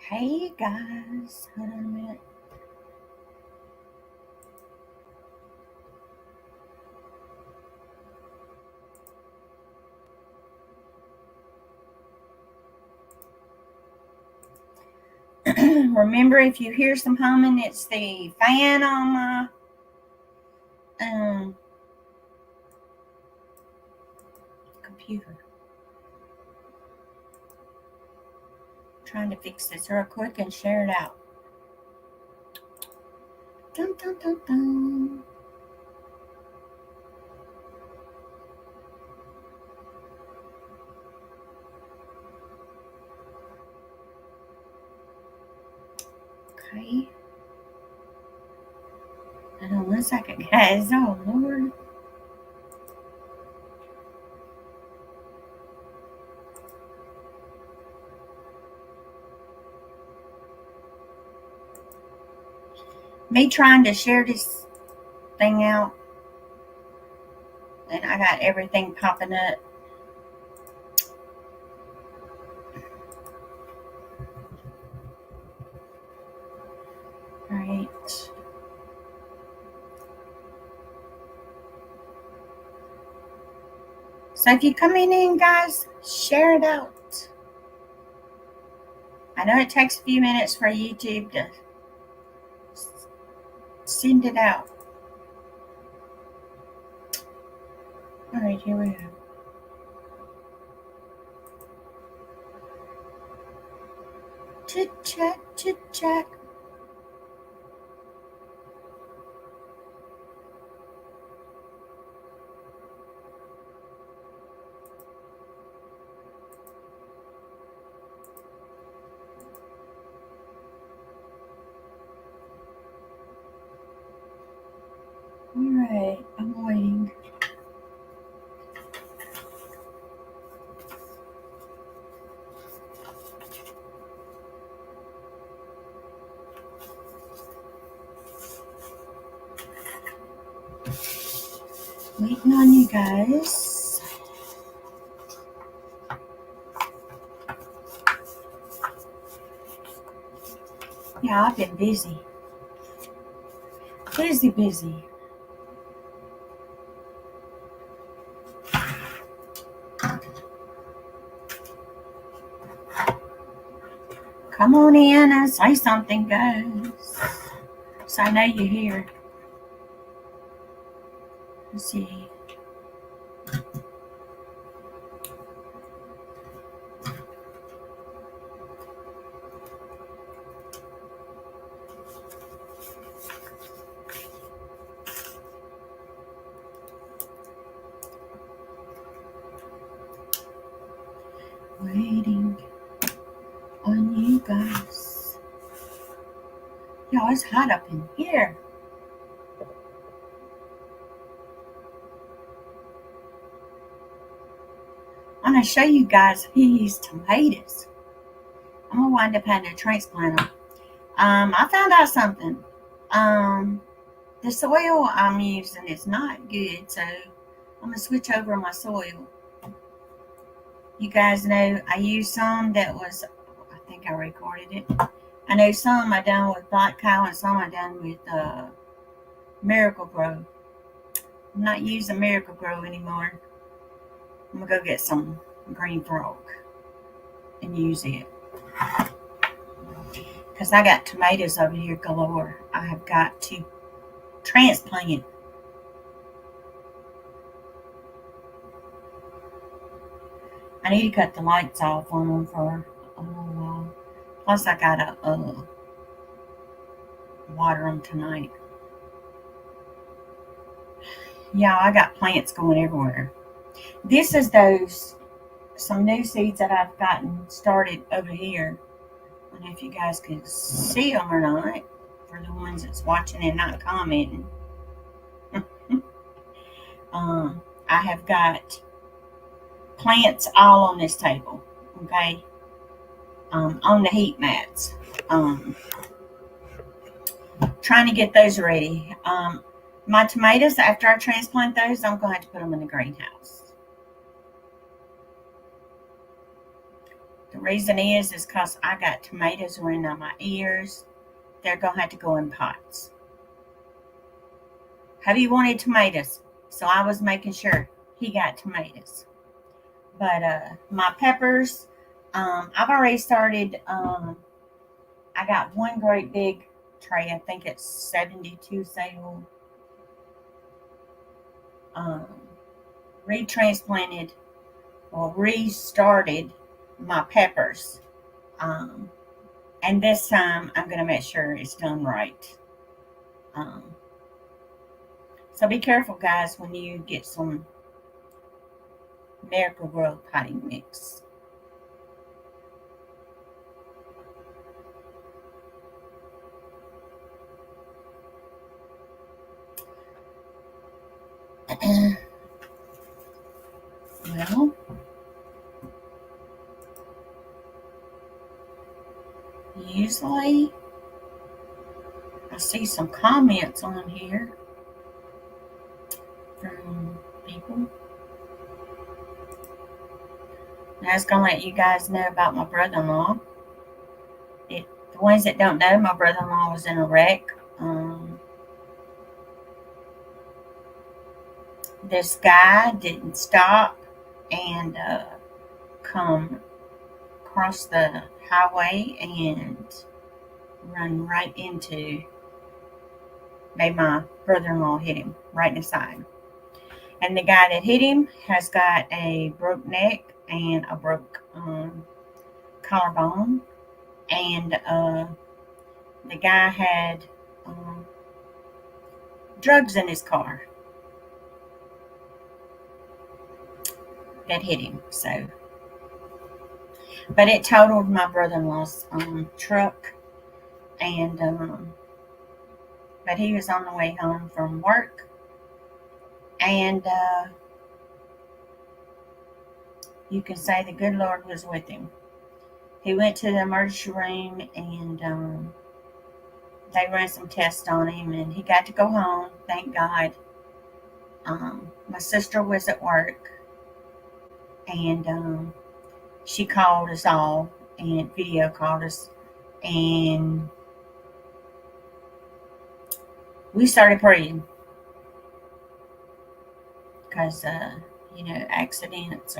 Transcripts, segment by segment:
Hey guys, hold on a minute. Remember, if you hear some humming, it's the fan on my computer. Trying to fix this real quick and share it out. Dun, dun, dun, dun. Okay. Hold on 1 second, guys. Oh, Lord. Me trying to share this thing out, and I got everything popping up. Right. So if you come in, guys, share it out. I know it takes a few minutes for YouTube to send it out. All right, here we go. Chit chat, chit chat. All right, I'm waiting. Waiting on you guys. Yeah, I've been busy. Busy. Come on in and say something, guys. So I know you're here. Let's see. Waiting on you guys. Y'all, it's hot up in here. I'm going to show you guys these tomatoes. I'm going to wind up having to transplant them. I found out something. The soil I'm using is not good, so I'm going to switch over my soil. You guys know I used some that was, I think I recorded it. I know some I done with Black Cow and some I done with Miracle-Gro. I'm not using Miracle-Gro anymore. I'm going to go get some Green Frog and use it. Because I got tomatoes over here galore. I have got to transplant. I need to cut the lights off on them for a little while. Plus, I gotta water them tonight. Yeah, I got plants going everywhere. This is some new seeds that I've gotten started over here. I don't know if you guys can see them or not. For the ones that's watching and not commenting. I have got plants all on this table, okay? On the heat mats. Trying to get those ready. My tomatoes, after I transplant those, I'm going to have to put them in the greenhouse. The reason is because I got tomatoes running on my ears. They're going to have to go in pots. Hubby wanted tomatoes, so I was making sure he got tomatoes. But my peppers, I've already started. I got one great big tray. I think it's 72 sale. Um, retransplanted or restarted my peppers. Um, and this time I'm going to make sure it's done right. So be careful, guys, when you get some Miracle-Gro potting mix. Well, usually I see some comments on here from people. I was going to let you guys know about my brother-in-law. The ones that don't know, my brother-in-law was in a wreck. This guy didn't stop and come across the highway and run right into, made my brother-in-law hit him right in the side. And the guy that hit him has got a broke neck and a broke collarbone. And the guy had drugs in his car that hit him. So, but it totaled my brother-in-law's truck, and but he was on the way home from work, and you can say the good Lord was with him. He went to the emergency room, and they ran some tests on him, and he got to go home, thank God. My sister was at work, and she called us all and video called us, and we started praying because accidents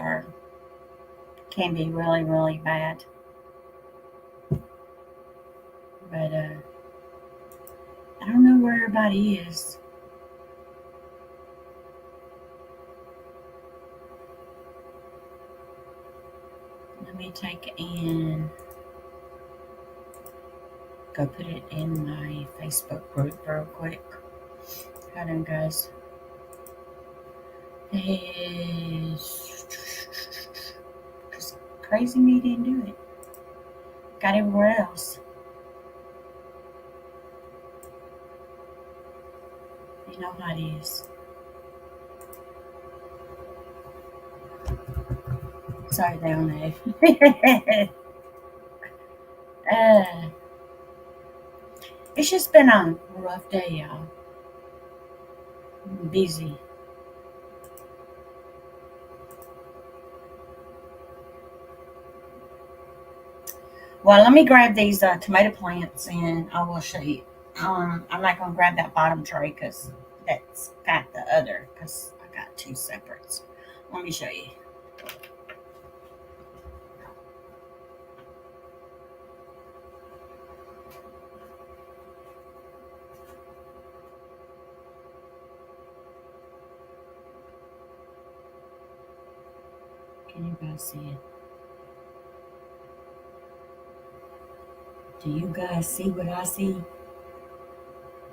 can be really, really bad. But I don't know where everybody is. Let me take and go put it in my Facebook group real quick. Hold on, guys. Because Crazy Me didn't do it. Got everywhere else. You know how it is. Sorry, they don't know. It's just been a rough day, y'all. I'm busy. Well, let me grab these tomato plants and I will show you. I'm not going to grab that bottom tray because that's got the other, because I got two separates. Let me show you. Can you guys see it? Do you guys see what I see?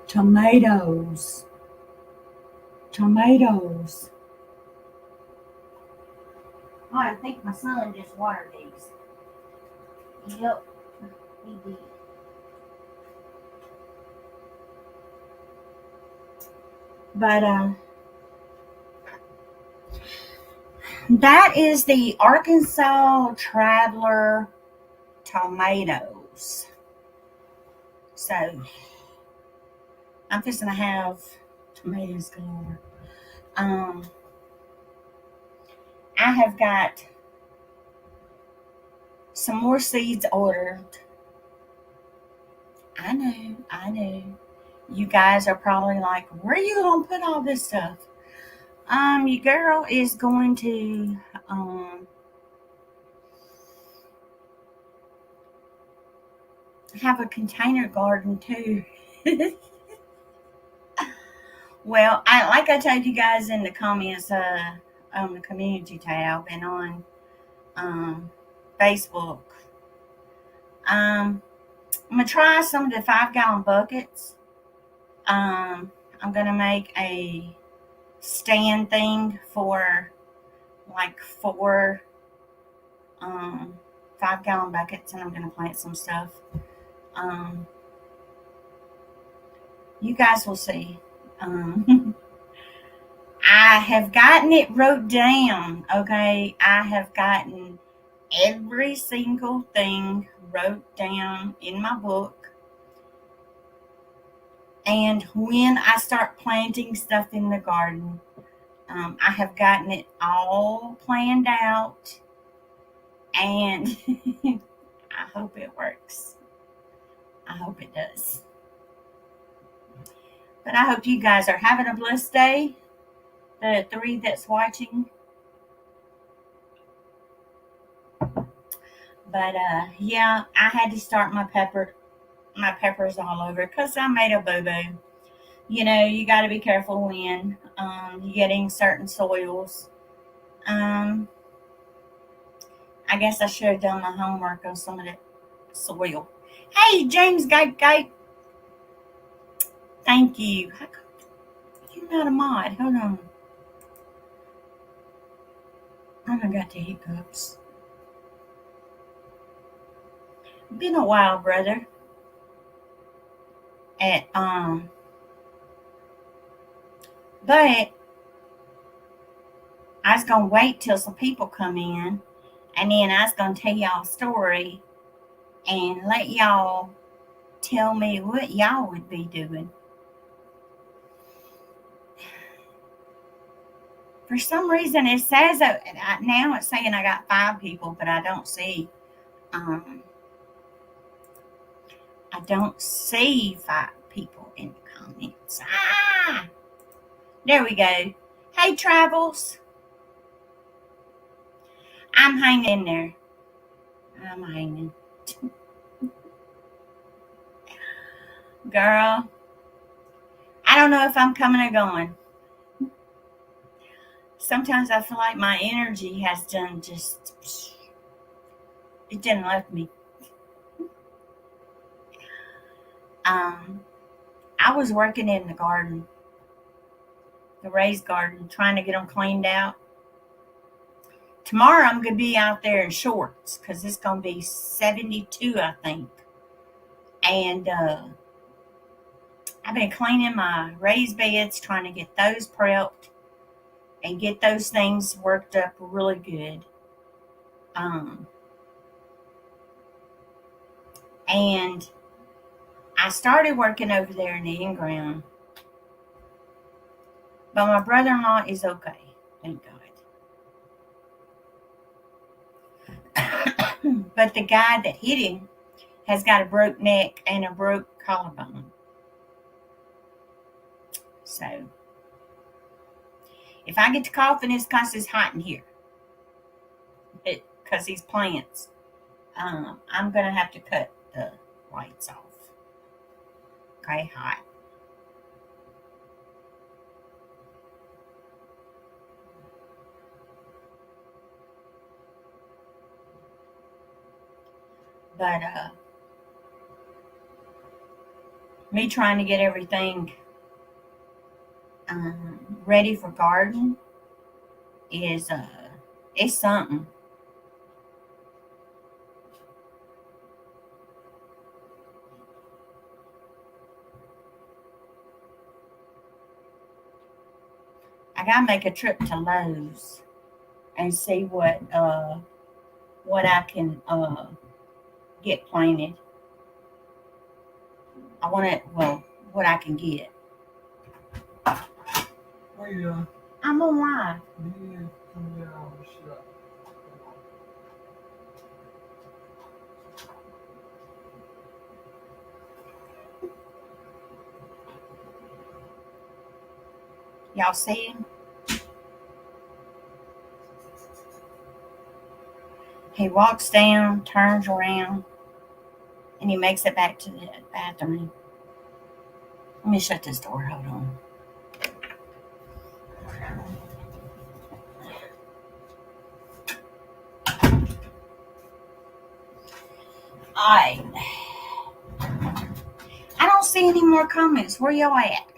Tomatoes. Tomatoes. Oh, I think my son just watered these. Yep, he did. But that is the Arkansas Traveler tomatoes. So I'm just gonna have tomatoes galore. I have got some more seeds ordered. I know. You guys are probably like, where are you going to put all this stuff? Your girl is going to have a container garden too. Well, like I told you guys in the comments on the community tab and on Facebook, I'm gonna try some of the 5-gallon buckets. I'm gonna make a stand thing for like 4 5-gallon buckets, and I'm gonna plant some stuff. You guys will see. I have gotten it wrote down, okay? I have gotten every single thing wrote down in my book. And when I start planting stuff in the garden, I have gotten it all planned out. And I hope it works. I hope it does. But I hope you guys are having a blessed day. The 3 that's watching. But yeah, I had to start my peppers all over because I made a boo-boo. You know, you got to be careful when you're getting certain soils. I guess I should have done my homework on some of the soil. Hey, James Gate. Thank you. You're not a mod. Hold on. I done got the hiccups. Been a while, brother. But I was gonna wait till some people come in, and then I was gonna tell y'all a story and let y'all tell me what y'all would be doing. For some reason, it says that now it's saying I got 5 people, but I don't see. I don't see 5 people in the comments. There we go. Hey, Travels. I'm hanging in there. I'm hanging. Girl, I don't know if I'm coming or going. Sometimes I feel like my energy has done just, it didn't left me. I was working in the garden, the raised garden, trying to get them cleaned out. Tomorrow I'm going to be out there in shorts because it's going to be 72, I think. And I've been cleaning my raised beds, trying to get those prepped and get those things worked up really good. And I started working over there in the in-ground. But my brother-in-law is okay. Thank God. But the guy that hit him has got a broke neck and a broke collarbone. So, if I get to coughing, it's because it's hot in here. Because these plants, I'm going to have to cut the lights off. Okay, hot. But me trying to get everything ready for garden is it's something. I gotta make a trip to Lowe's and see what I can get planted. I want it, well, what I can get. What are you doing? I'm on live. Y'all see him? He walks down, turns around, and he makes it back to the bathroom. Let me shut this door. Hold on. Alright. I don't see any more comments. Where y'all at?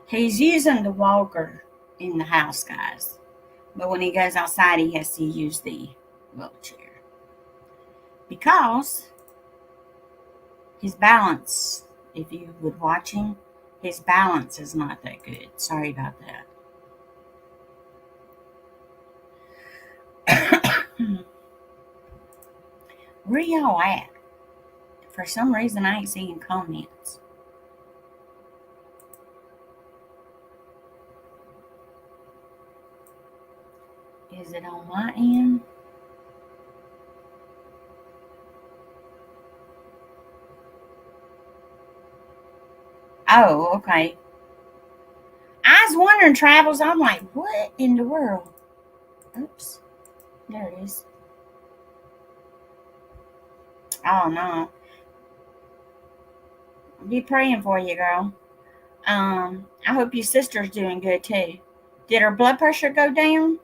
He's using the walker in the house, guys. But when he goes outside, he has to use the wheelchair. Because his balance, if you were watching, his balance is not that good. Sorry about that. Where y'all at? For some reason, I ain't seeing comments. Is it on my end? Oh, okay. I was wondering, Travels. I'm like, what in the world? Oops. There it is. Oh, no. I'll be praying for you, girl. I hope your sister's doing good, too. Did her blood pressure go down?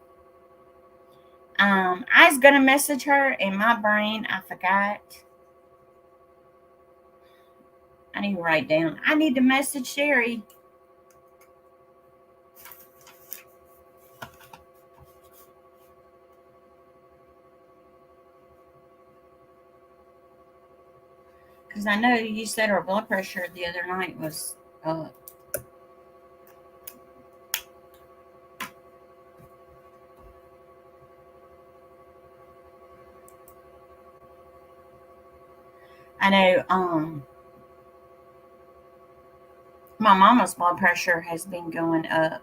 I was going to message her. In my brain, I forgot. I need to write down. I need to message Sherry. Because I know you said her blood pressure the other night was up. I know my mama's blood pressure has been going up,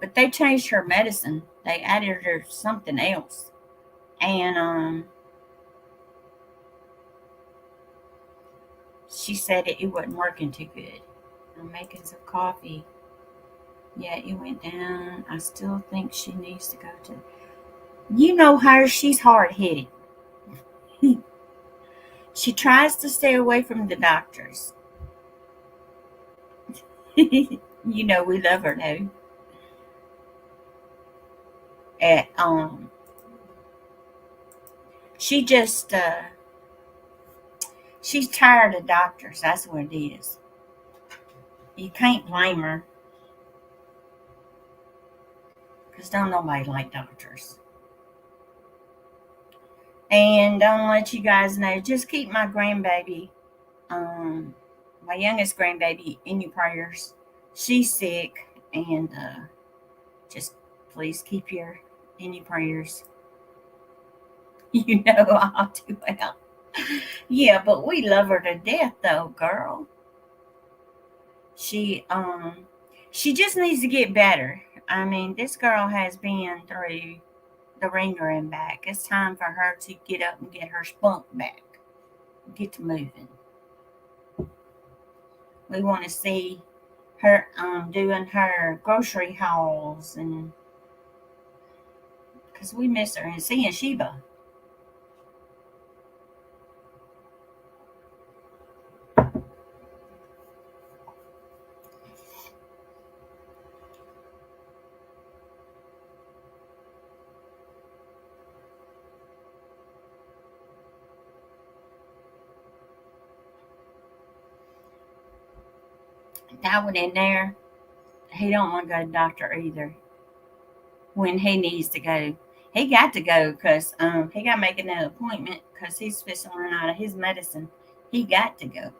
but they changed her medicine. They added her something else. And she said it wasn't working too good. I'm making some coffee. Yeah, it went down. I still think she needs to go to. You know her, she's hard headed. She tries to stay away from the doctors. You know we love her though. At she just she's tired of doctors. That's what it is. You can't blame her because don't nobody like doctors. And I'll let you guys know. Just keep my grandbaby, my youngest grandbaby, in your prayers. She's sick, and just please keep her in your prayers. You know I'll do well. Yeah, but we love her to death, though, girl. She just needs to get better. I mean, this girl has been through the ringer and back. It's time for her to get up and get her spunk back. Get to moving. We want to see her doing her grocery hauls, and because we miss her, and seeing Sheba. That one in there, he don't want to go to the doctor either. When he needs to go, he got to go because he got to make another appointment because he's supposed to run out of his medicine. He got to go.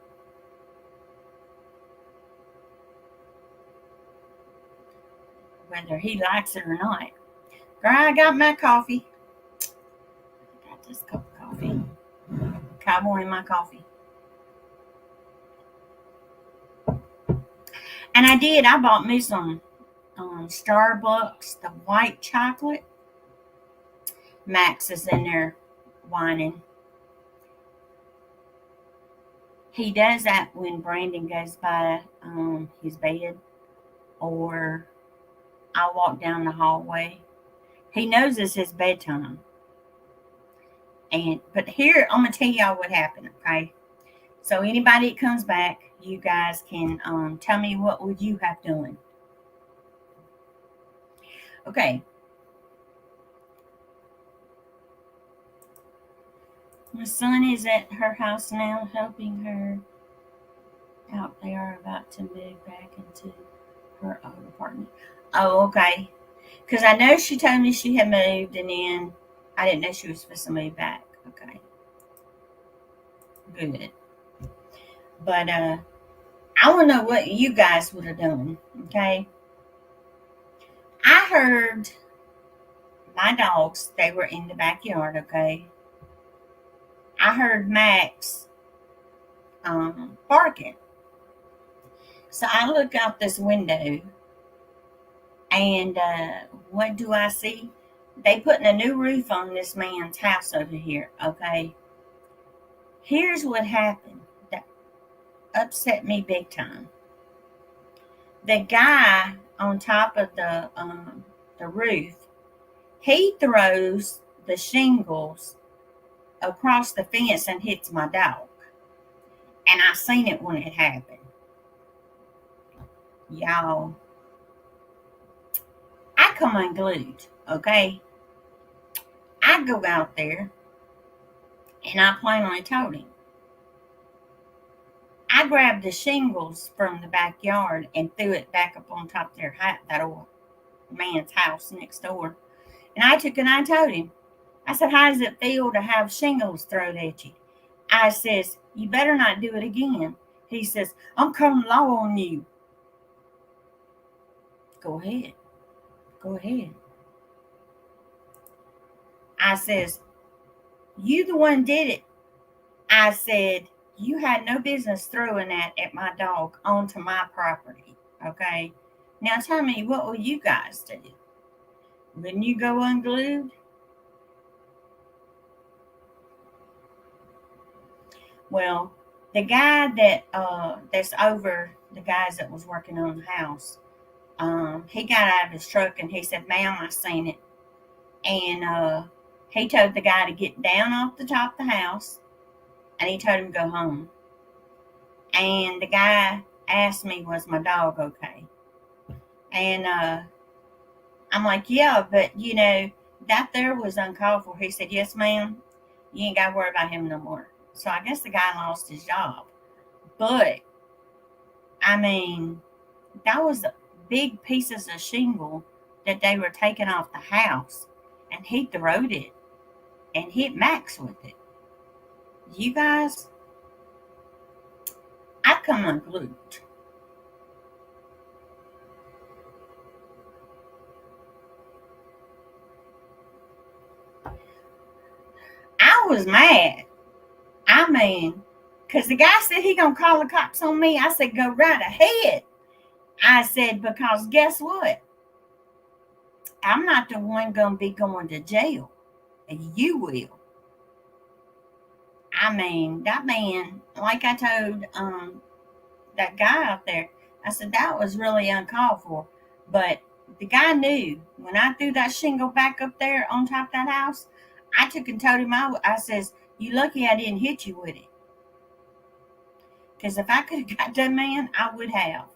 Whether he likes it or not. Girl, I got my coffee. I got this cup of coffee. Cowboy in my coffee. And I did. I bought me some Starbucks, the white chocolate. Max is in there whining. He does that when Brandon goes by his bed, or I walk down the hallway. He knows it's his bedtime. But here I'm gonna tell y'all what happened, okay? So anybody that comes back, you guys can tell me what would you have done. Okay. My son is at her house now, helping her out. They are about to move back into her own apartment. Oh, okay. Because I know she told me she had moved, and then I didn't know she was supposed to move back. Okay. Good. But I want to know what you guys would have done. Okay. I heard my dogs, they were in the backyard. Okay. I heard Max barking. So I look out this window, and what do I see? They putting a new roof on this man's house over here. Okay. Here's what happened that upset me big time. The guy on top of the roof, he throws the shingles across the fence and hits my dog. And I seen it when it happened. Y'all, I come unglued, okay? I go out there, and I plainly told him. I grabbed the shingles from the backyard and threw it back up on top of that old man's house next door. And I told him, I said, how does it feel to have shingles thrown at you? I says, you better not do it again. He says, I'm calling law on you. Go ahead. Go ahead. I says, you the one did it. I said, you had no business throwing that at my dog onto my property. Okay. Now tell me, what will you guys do? Wouldn't you go unglued? Well, the guy that's over the guys that was working on the house, he got out of his truck and he said, ma'am, I seen it. And he told the guy to get down off the top of the house, and he told him to go home. And the guy asked me, was my dog okay? And I'm like, yeah, but that there was uncalled for. He said, yes, ma'am, you ain't got to worry about him no more. So I guess the guy lost his job. But, I mean, that was big pieces of shingle that they were taking off the house. And he throwed it and hit Max with it. You guys, I come unglued. I was mad. I mean, because the guy said he gonna call the cops on me. I said, go right ahead. I said, because guess what? I'm not the one gonna be going to jail. You will. I mean, that man, like I told that guy out there, I said, that was really uncalled for. But the guy knew when I threw that shingle back up there on top of that house, I took and told him, I says, you lucky I didn't hit you with it. Because if I could have got that man, I would have.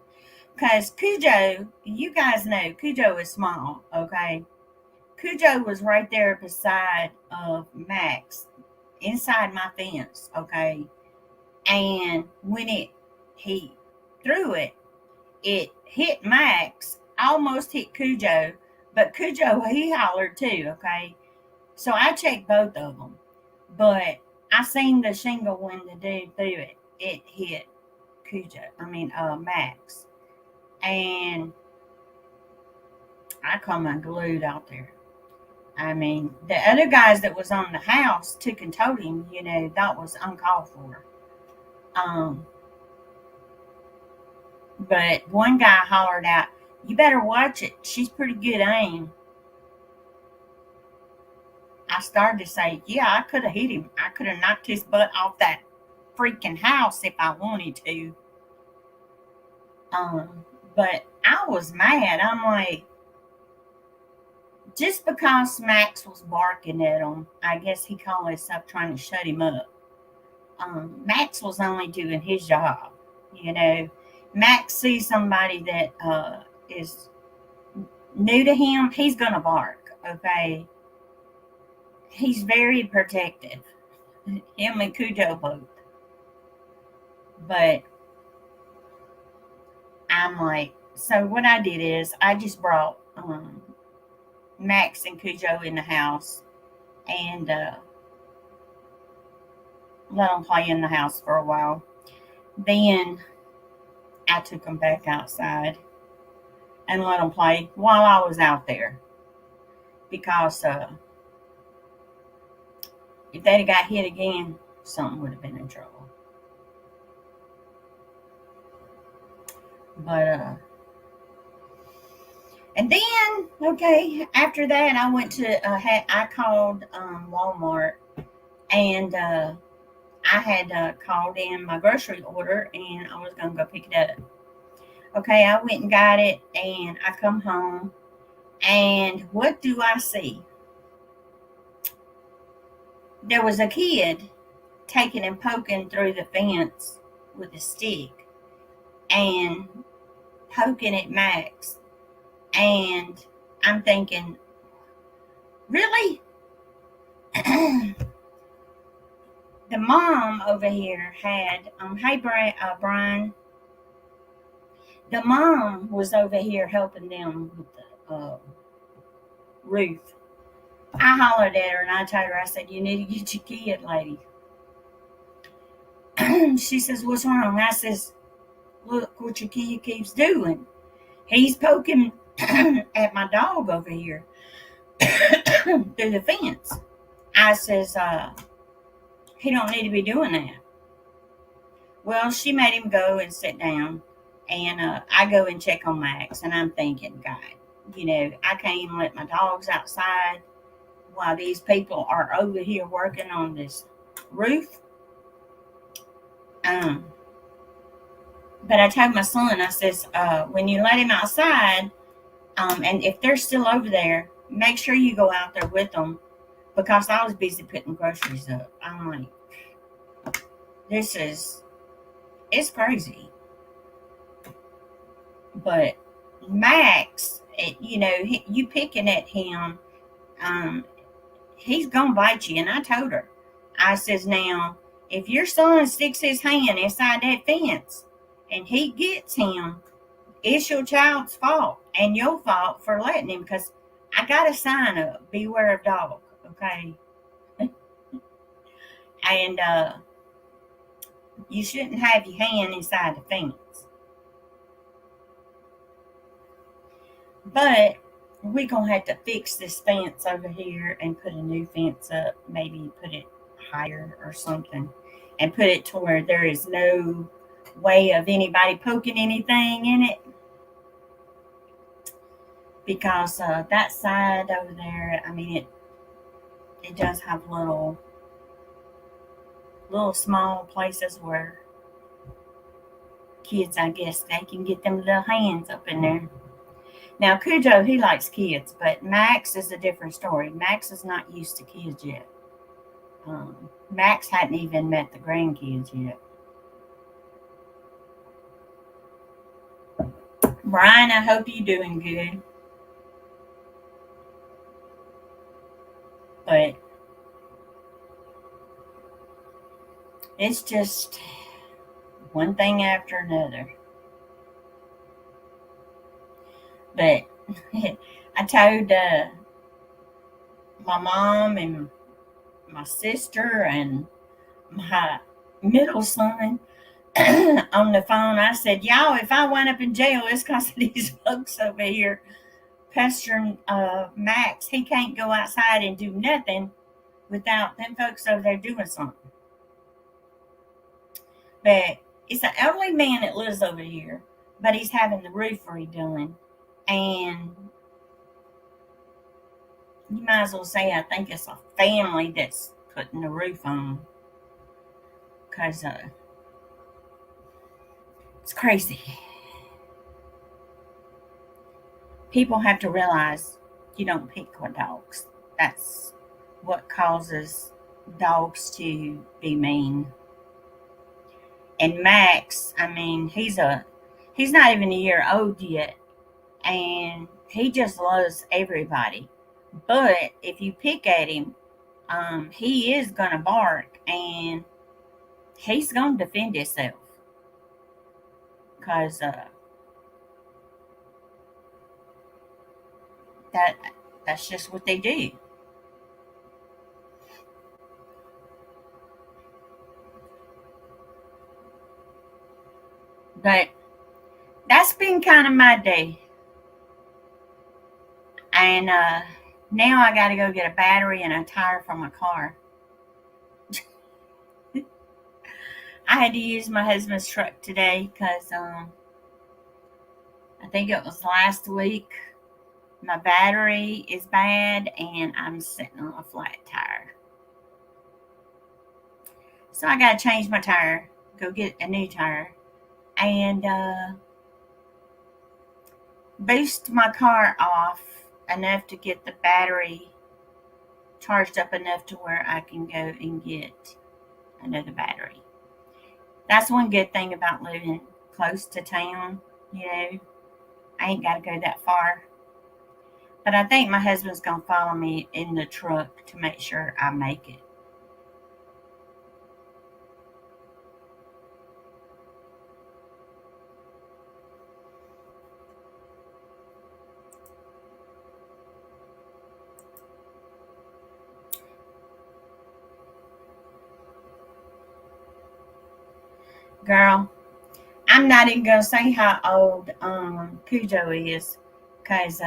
Because Cujo, you guys know, Cujo is small, okay? Cujo was right there beside Max, inside my fence, okay? And when he threw it, it hit Max, almost hit Cujo, but Cujo, he hollered too, okay? So I checked both of them, but I seen the shingle when the dude threw it. It hit Max. And I come unglued out there. I mean, the other guys that was on the house took and told him, that was uncalled for. But one guy hollered out, you better watch it. She's pretty good aim. I started to say, yeah, I could have hit him. I could have knocked his butt off that freaking house if I wanted to. But I was mad. I'm like, just because Max was barking at him, I guess he called himself trying to shut him up. Max was only doing his job. You know, Max sees somebody that is new to him, he's gonna bark. Okay, he's very protective. Him and Cujo both. But I'm like, so what I did is I just brought Max and Cujo in the house and let them play in the house for a while. Then I took them back outside and let them play while I was out there because if they'd have got hit again, something would have been in trouble. But and then okay, after that I went to I called Walmart and I had called in my grocery order and I was gonna go pick it up. Okay, I went and got it and I come home and what do I see? There was a kid taking and poking through the fence with a stick and poking at Max. And I'm thinking, really? The mom over here had, hey Brian, the mom was over here helping them with the roof. I hollered at her and I told her, I said, you need to get your kid, lady. She says, what's wrong? I says, look what your kid keeps doing. He's poking at my dog over here through the fence. I says, he don't need to be doing that. Well, she made him go and sit down, and I go and check on Max, and I'm thinking, God, you know, I can't even let my dogs outside while these people are over here working on this roof. But I told my son, I says, when you let him outside, and if they're still over there, make sure you go out there with them because I was busy putting groceries up. I'm like, it's crazy. But Max, you know, you picking at him, he's going to bite you. And I told her, I says, now, if your son sticks his hand inside that fence and he gets him, it's your child's fault and your fault for letting him because I got a sign up, beware of dog, okay? And you shouldn't have your hand inside the fence. But we're going to have to fix this fence over here and put a new fence up, maybe put it higher or something, and put it to where there is no way of anybody poking anything in it. Because that side over there, I mean, it does have little small places where kids, I guess, they can get them little hands up in there. Now, Cujo, he likes kids, but Max is a different story. Max is not used to kids yet. Max hadn't even met the grandkids yet. Brian, I hope you're doing good. But it's just one thing after another. But I told my mom and my sister and my middle son on the phone, I said, y'all, if I wind up in jail, it's because of these folks over here pestering Max. He can't go outside and do nothing without them folks over there doing something. But it's an elderly man that lives over here, but he's having the roof redone. And you might as well say I think it's a family that's putting the roof on. because it's crazy. People have to realize you don't pick with dogs. That's what causes dogs to be mean. And Max, I mean, he's not even a year old yet, and he just loves everybody. But if you pick at him, he is gonna bark, and he's gonna defend himself because that that's just what they do. But that's been kind of my day, and now I got to go get a battery and a tire for my car. I had to use my husband's truck today because I think it was last week. My battery is bad and I'm sitting on a flat tire. So I got to change my tire, go get a new tire, and boost my car off enough to get the battery charged up enough to where I can go and get another battery. That's one good thing about living close to town. You know, I ain't got to go that far. But I think my husband's going to follow me in the truck to make sure I make it. Girl, I'm not even going to say how old Cujo is because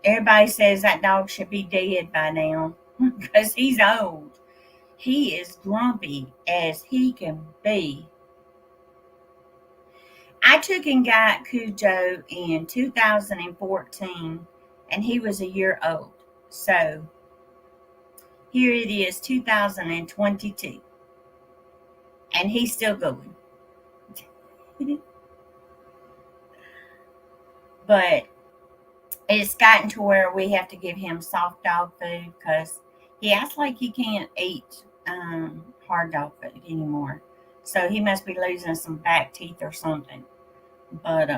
everybody says that dog should be dead by now because he's old. He is grumpy as he can be. I took and got Cujo in 2014 and he was a year old. So here it is, 2022, and he's still going. But it's gotten to where we have to give him soft dog food because he acts like he can't eat hard dog food anymore. So he must be losing some back teeth or something. But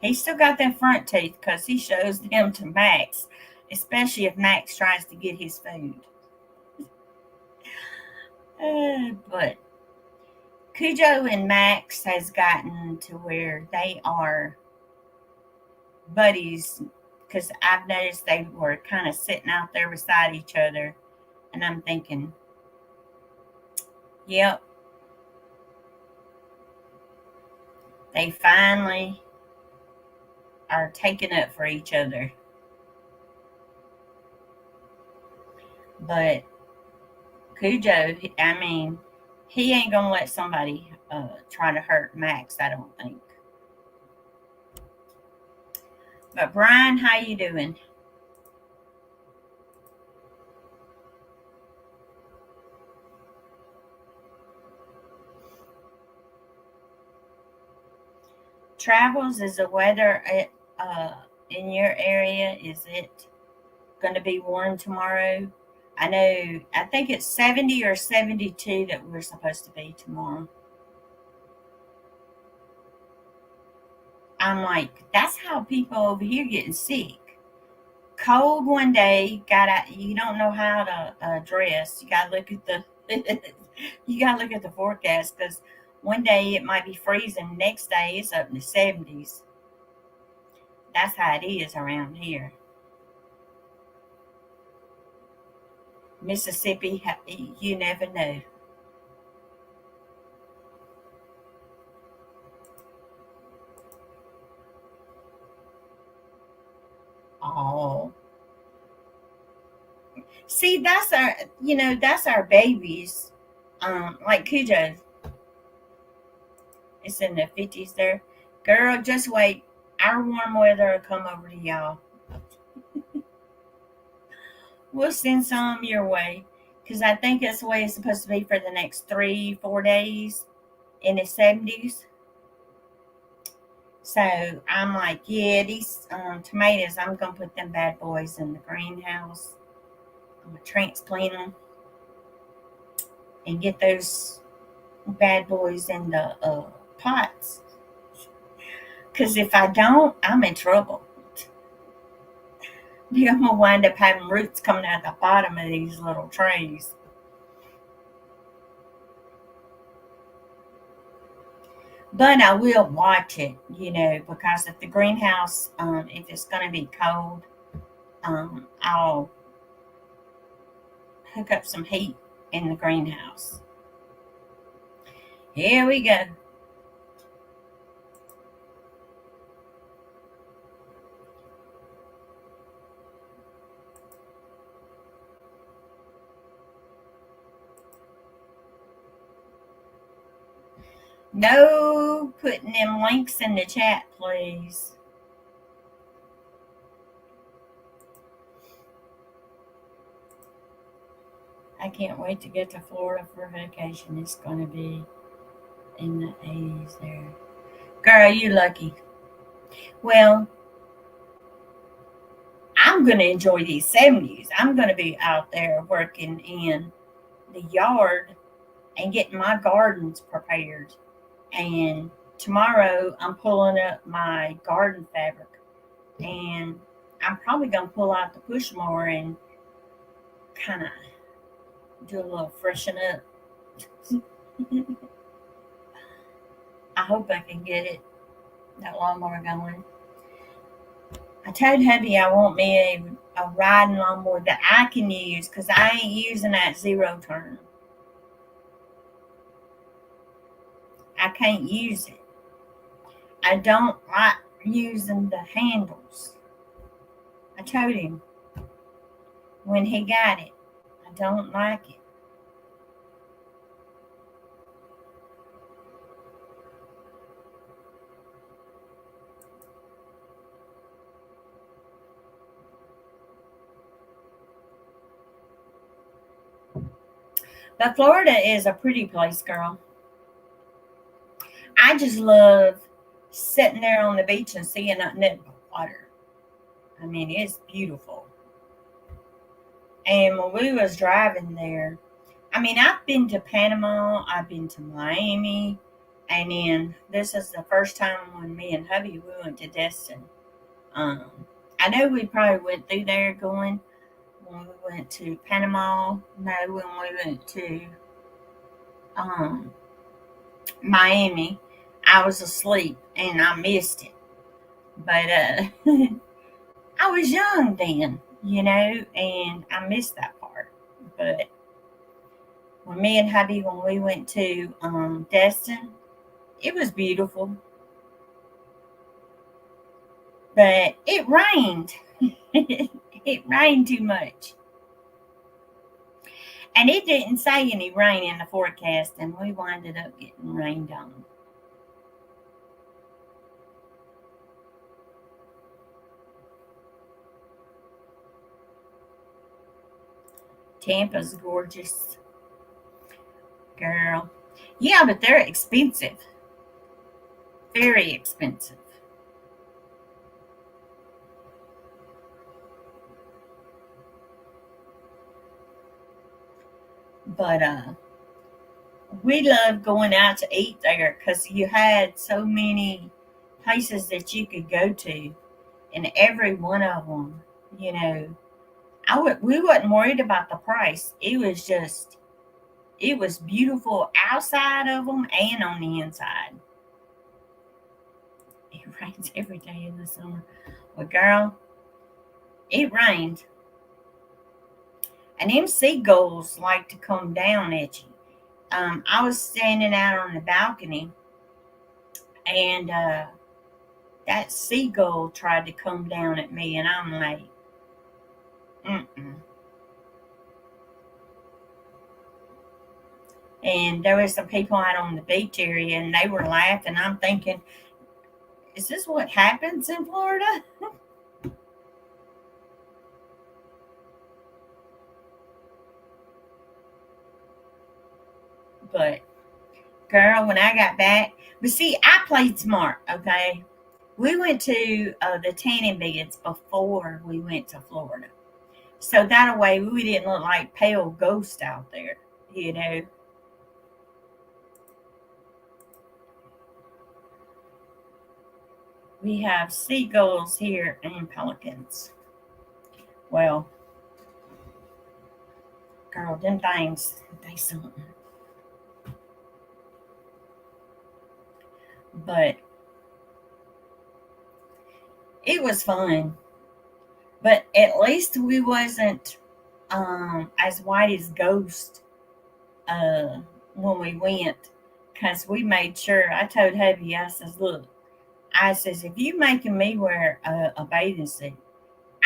he's still got them front teeth because he shows them to Max, especially if Max tries to get his food. But Cujo and Max has gotten to where they are buddies because I've noticed they were kind of sitting out there beside each other, and I'm thinking, yep, they finally are taking up for each other. But Cujo, I mean, he ain't gonna let somebody try to hurt Max, I don't think. But Brian, how you doing? Travels, is the weather in your area? Is it going to be warm tomorrow? I know, I think it's 70 or 72 that we're supposed to be tomorrow. I'm like, that's how people over here getting sick. Cold one day, you don't know how to dress. You gotta look at the you gotta look at the forecast because one day it might be freezing, next day it's up in the 70s. That's how it is around here. Mississippi, you never know. Oh, see, that's our babies. Like Cujo, it's in the 50s there. Girl, just wait. Our warm weather will come over to y'all. We'll send some your way. because I think that's the way it's supposed to be for the next 3-4 days in the 70s. So I'm like, yeah, these tomatoes, I'm going to put them bad boys in the greenhouse. I'm going to transplant them and get those bad boys in the pots. Because if I don't, I'm in trouble. I'm going to wind up having roots coming out the bottom of these little trays. But I will watch it, because if the greenhouse, if it's going to be cold, I'll hook up some heat in the greenhouse. Here we go. No putting them links in the chat, please. I can't wait to get to Florida for vacation. It's going to be in the 80s there. Girl, you lucky. Well, I'm going to enjoy these 70s. I'm going to be out there working in the yard and getting my gardens prepared. And tomorrow I'm pulling up my garden fabric. And I'm probably going to pull out the push mower and kind of do a little freshen up. I hope I can get that lawnmower going. I told hubby I want me a riding lawnmower that I can use because I ain't using that zero turn. I can't use it. I don't like using the handles. I told him when he got it, I don't like it. But Florida is a pretty place, girl. I just love sitting there on the beach and seeing nothing but water. I mean, it's beautiful. And when we was driving there, I mean, I've been to Panama, I've been to Miami, and then this is the first time when me and hubby we went to Destin. Um, I know we probably went through there going when we went to Panama. No, when we went to um, Miami, I was asleep and I missed it. But I was young then, and I missed that part. But when me and hubby, when we went to Destin, it was beautiful. But it rained. It rained too much. And it didn't say any rain in the forecast, and we winded up getting rained on. Tampa's gorgeous. Girl. Yeah, but they're expensive. Very expensive. But we love going out to eat there because you had so many places that you could go to, and every one of them, we wasn't worried about the price. It was beautiful outside of them and on the inside. It rains every day in the summer. Well, girl, it rained. And them seagulls like to come down at you. I was standing out on the balcony, and that seagull tried to come down at me, and I'm like, mm-mm. And there was some people out on the beach area, and they were laughing. I'm thinking, is this what happens in Florida? But girl, when I got back, but see, I played smart. Okay, we went to the tanning beds before we went to Florida, so that way we didn't look like pale ghosts out there. You know, we have seagulls here and pelicans. Well, girl, them things, they something. But it was fun. But at least we wasn't as white as ghost uh, when we went, because we made sure. I told hubby, I says, look, I says, if you making me wear a bathing suit,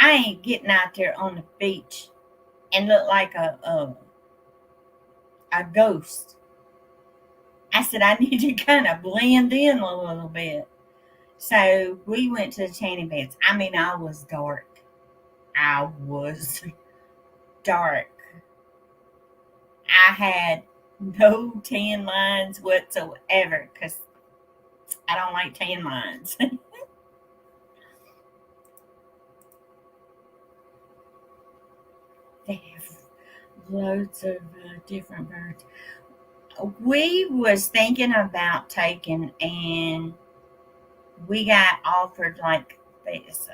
I ain't getting out there on the beach and look like a ghost. I said, I need to kind of blend in a little bit. So we went to the tanning beds. I mean, I was dark. I was dark. I had no tan lines whatsoever because I don't like tan lines. They have loads of different birds. We was thinking about taking, and we got offered like this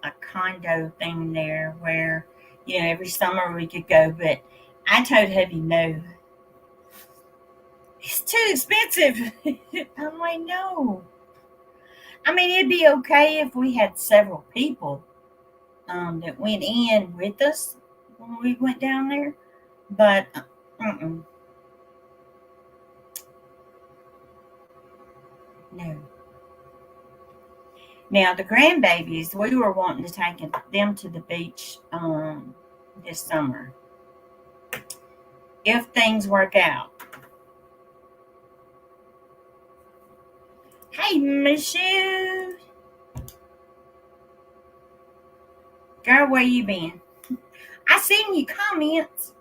a condo thing there where every summer we could go, but I told hubby no, it's too expensive. I'm like, no. I mean, it'd be okay if we had several people that went in with us when we went down there, but no. Now the grandbabies, we were wanting to take them to the beach this summer if things work out. Hey, Michelle, girl, where you been? I seen your comments.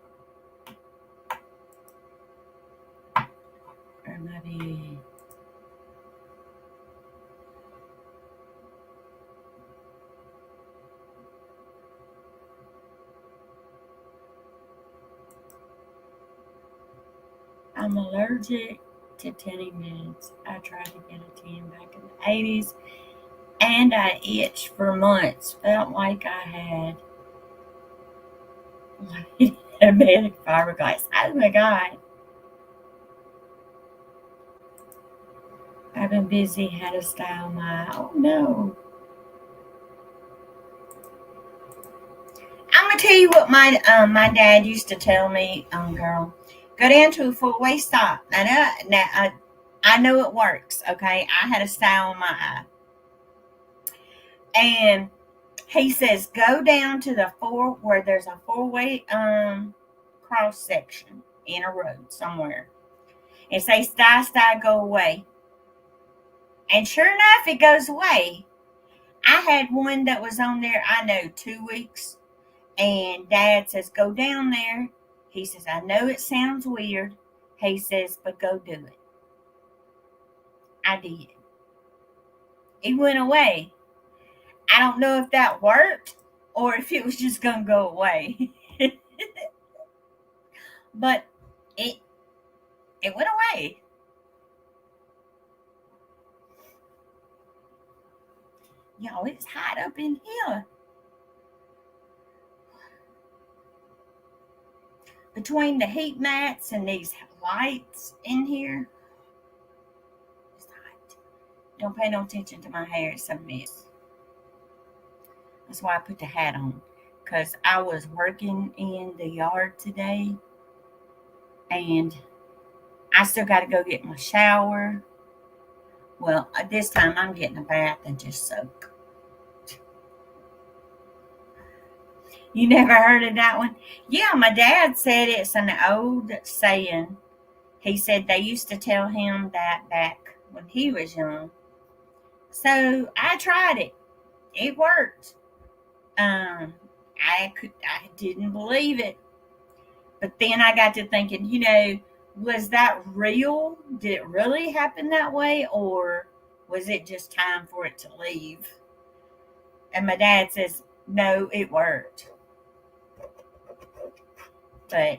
Or maybe I'm allergic to tinny meds. I tried to get a tin back in the 80s and I itched for months. Felt like I had diabetic fiberglass. Oh my God. I've been busy, had to style my. Oh no. I'm gonna tell you what my dad used to tell me, girl. Go down to a full waist top. I know it works. Okay, I had a style on my eye, and he says go down to the four where there's a four-way cross section in a road somewhere, and say style go away. And sure enough, it goes away. I had one that was on there. I know 2 weeks. And Dad says, go down there. He says, I know it sounds weird. He says, but go do it. I did. It went away. I don't know if that worked or if it was just going to go away. But it went away. Y'all, it's hot up in here. Between the heat mats and these lights in here, it's hot. Don't pay no attention to my hair. It's a mess. That's why I put the hat on. Because I was working in the yard today. And I still got to go get my shower. Well, this time I'm getting a bath and just soak. You never heard of that one? Yeah, my dad said it's an old saying. He said they used to tell him that back when he was young. So I tried it. It worked. I didn't believe it, But then I got to thinking, was that real? Did it really happen that way? Or was it just time for it to leave? And my dad says, no, it worked. But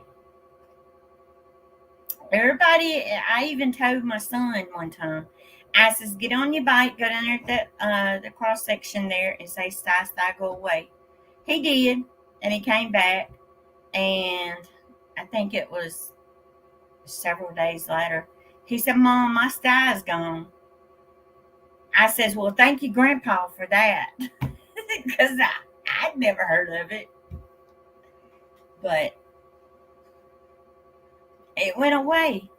everybody, I even told my son one time, I says, get on your bike, go down there at the cross section there and say, "Sty, sty, go away." He did, and he came back, and I think it was several days later. He said, "Mom, my sty's gone." I says, "Well, thank you, Grandpa, for that," because I'd never heard of it, but it went away.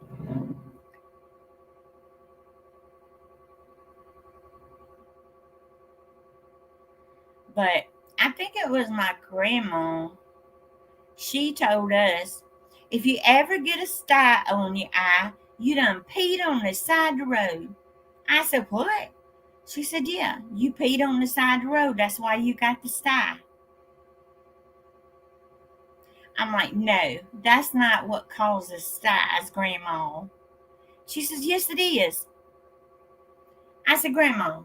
But I think it was my grandma. She told us, if you ever get a sty on your eye, you done peed on the side of the road. I said, what? She said, yeah, you peed on the side of the road. That's why you got the sty. I'm like, no, that's not what causes styes, Grandma. She says, yes, it is. I said, Grandma,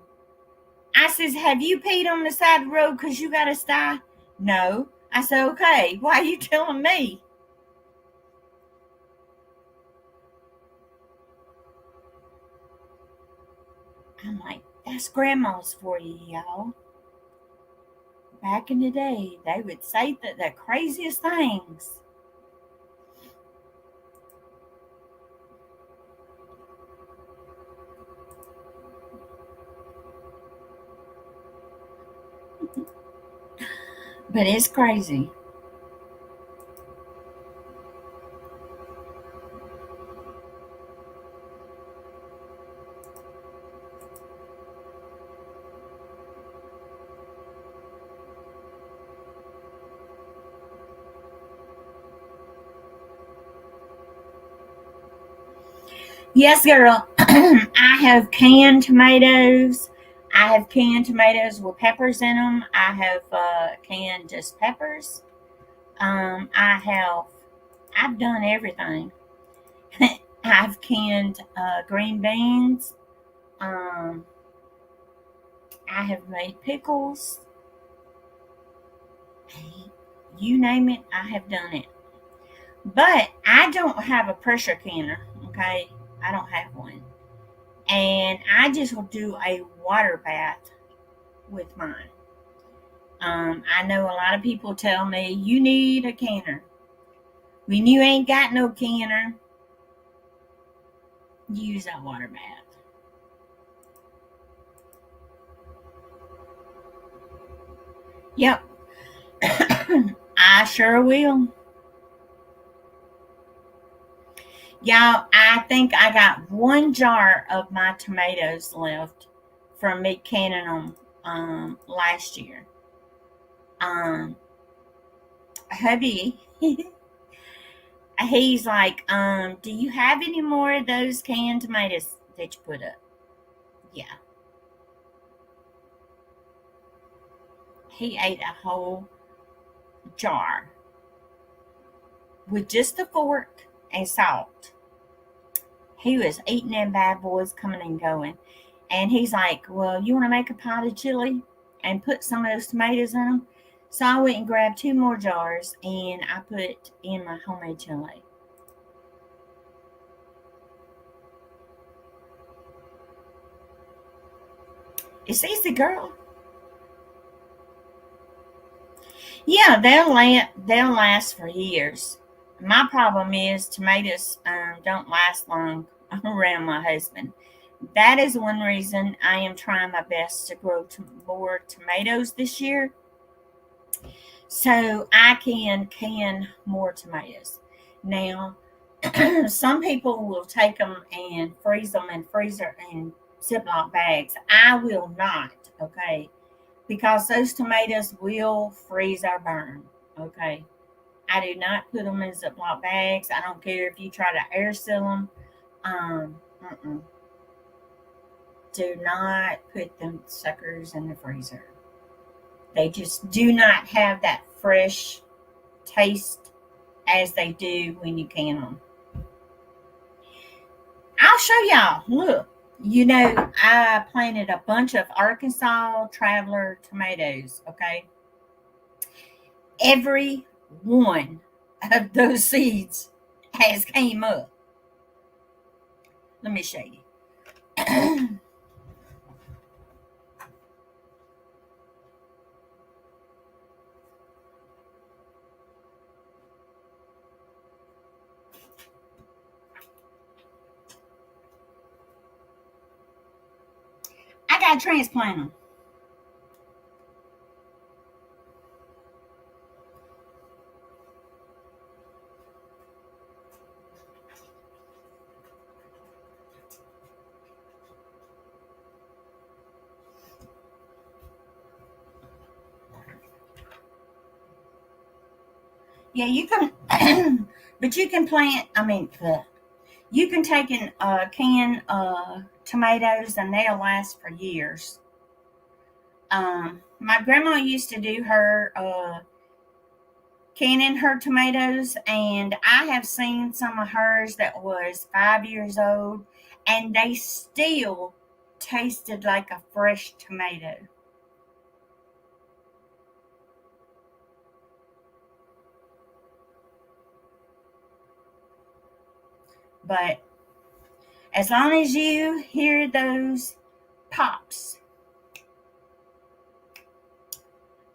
I says, have you peed on the side of the road because you got a sty? No. I said, okay, why are you telling me? I'm like, that's grandmas for you, y'all. Back in the day, they would say the craziest things. But it's crazy. Yes, girl. I have canned tomatoes. I have canned tomatoes with peppers in them. I have canned just peppers. I've done everything. I've canned green beans. Um, I have made pickles. You name it, I have done it. But I don't have a pressure canner, okay? I don't have one. And I just will do a water bath with mine. I know a lot of people tell me you need a canner. When you ain't got no canner, use that water bath. Yep, I sure will. Y'all, I think I got one jar of my tomatoes left from me canning them last year. Um, hubby, he's like, do you have any more of those canned tomatoes that you put up? Yeah, he ate a whole jar with just a fork and salt. He was eating them bad boys coming and going. And he's like, well, you want to make a pot of chili and put some of those tomatoes in them? So I went and grabbed two more jars and I put in my homemade chili. It's easy, girl. Yeah, they'll last for years. My problem is tomatoes don't last long around my husband. That is one reason I am trying my best to grow more tomatoes this year, so I can more tomatoes. Now, some people will take them and freeze them in freezer and Ziploc bags. I will not, okay, because those tomatoes will freeze or burn, okay. I do not put them in Ziploc bags. I don't care if you try to air seal them. Mm-mm. Do not put them suckers in the freezer. They just do not have that fresh taste as they do when you can them. I'll show y'all. Look, I planted a bunch of Arkansas Traveler tomatoes. Okay, every one of those seeds has came up. Let me show you. I got to transplant them. Yeah, you can, but you can plant. You can take in can tomatoes and they'll last for years. My grandma used to do her canning her tomatoes, and I have seen some of hers that was 5 years old, and they still tasted like a fresh tomato. But as long as you hear those pops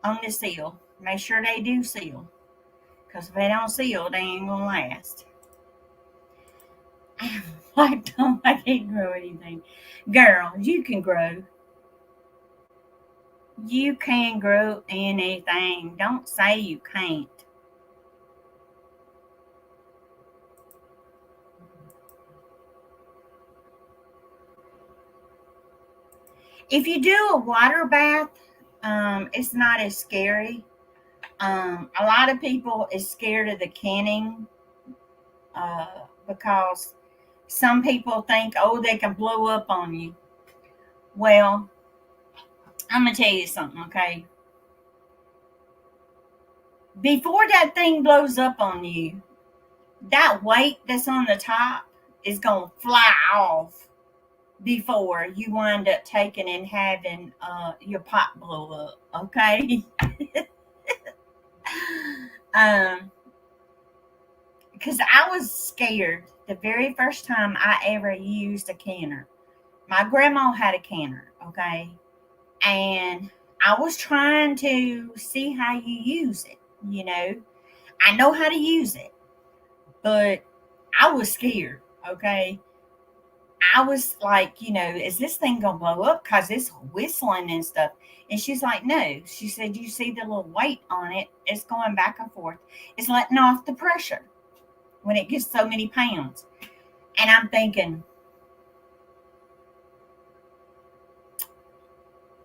on the seal, make sure they do seal. Because if they don't seal, they ain't gonna last. Like, I can't grow anything. Girl, you can grow. You can grow anything. Don't say you can't. If you do a water bath, it's not as scary. A lot of people is scared of the canning because some people think, oh, they can blow up on you. Well, I'm gonna tell you something, okay? Before that thing blows up on you, that weight that's on the top is gonna fly off before you wind up taking and having your pot blow up, okay? um, because I was scared the very first time I ever used a canner. My grandma had a canner, okay? And I was trying to see how you use it, you know. I know how to use it, but I was scared, okay? I was like, is this thing gonna blow up? Cause it's whistling and stuff. And she's like, no. She said, you see the little weight on it? It's going back and forth. It's letting off the pressure when it gets so many pounds. And I'm thinking,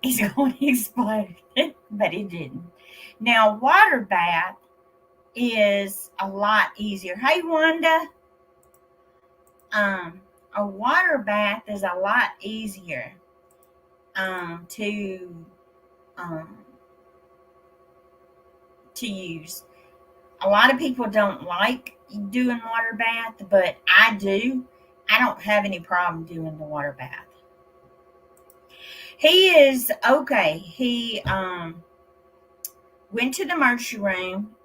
it's going to explode. But it didn't. Now, water bath is a lot easier. Hey, Wanda. Um, a water bath is a lot easier to um, to use. A lot of people don't like doing water bath, but I do. I don't have any problem doing the water bath. He is okay. He went to the emergency room.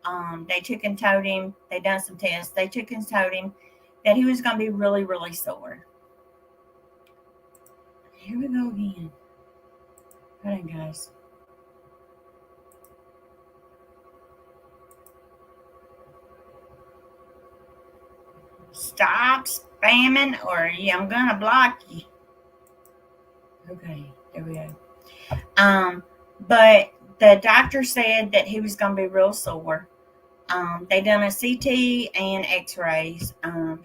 They took and told him, they done some tests. They took and told him that he was going to be really, really sore. Here we go again. Hold on, guys. Stop spamming or I'm going to block you. Okay, there we go. But the doctor said that he was going to be real sore. They done a CT and x-rays.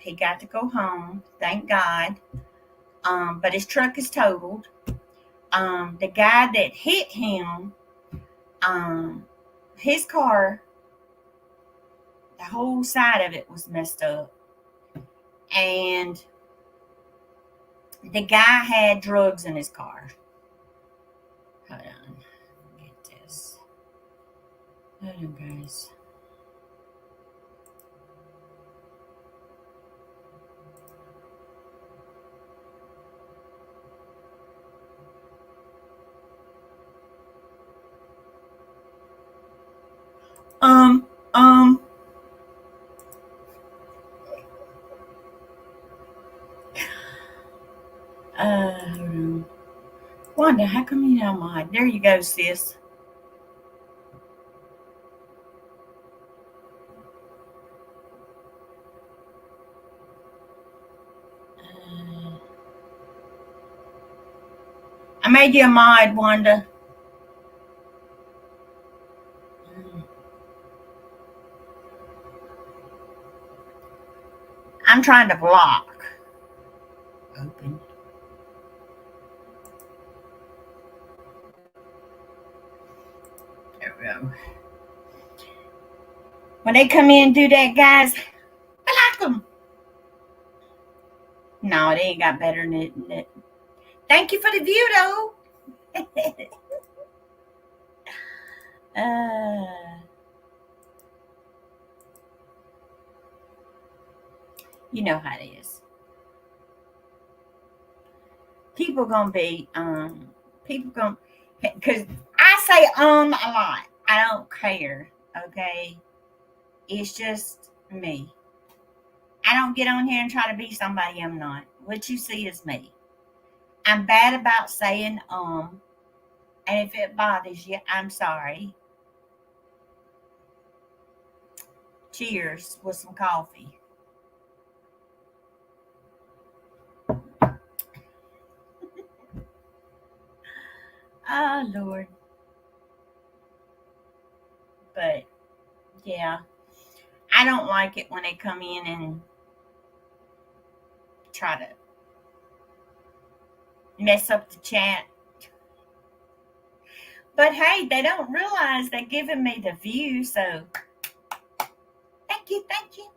He got to go home, thank God. But his truck is totaled. The guy that hit him, his car, the whole side of it was messed up. And the guy had drugs in his car. Hold on. Get this. Hold on, guys. Um, um, hold on. Wanda, how come you don't mind? There you go, sis. Uh, I made you a mod, Wanda. Mm, I'm trying to block. Open. There we go. When they come in and do that, guys, block them. No, they ain't got better than it. Thank you for the view, though. uh, you know how it is. People gonna be people gonna because I say a lot. I don't care. Okay, it's just me. I don't get on here and try to be somebody I'm not. What you see is me. I'm bad about saying and if it bothers you, I'm sorry. Cheers with some coffee. Oh Lord. But yeah, I don't like it when they come in and try to mess up the chat. But hey, they don't realize they're giving me the view, so thank you, thank you.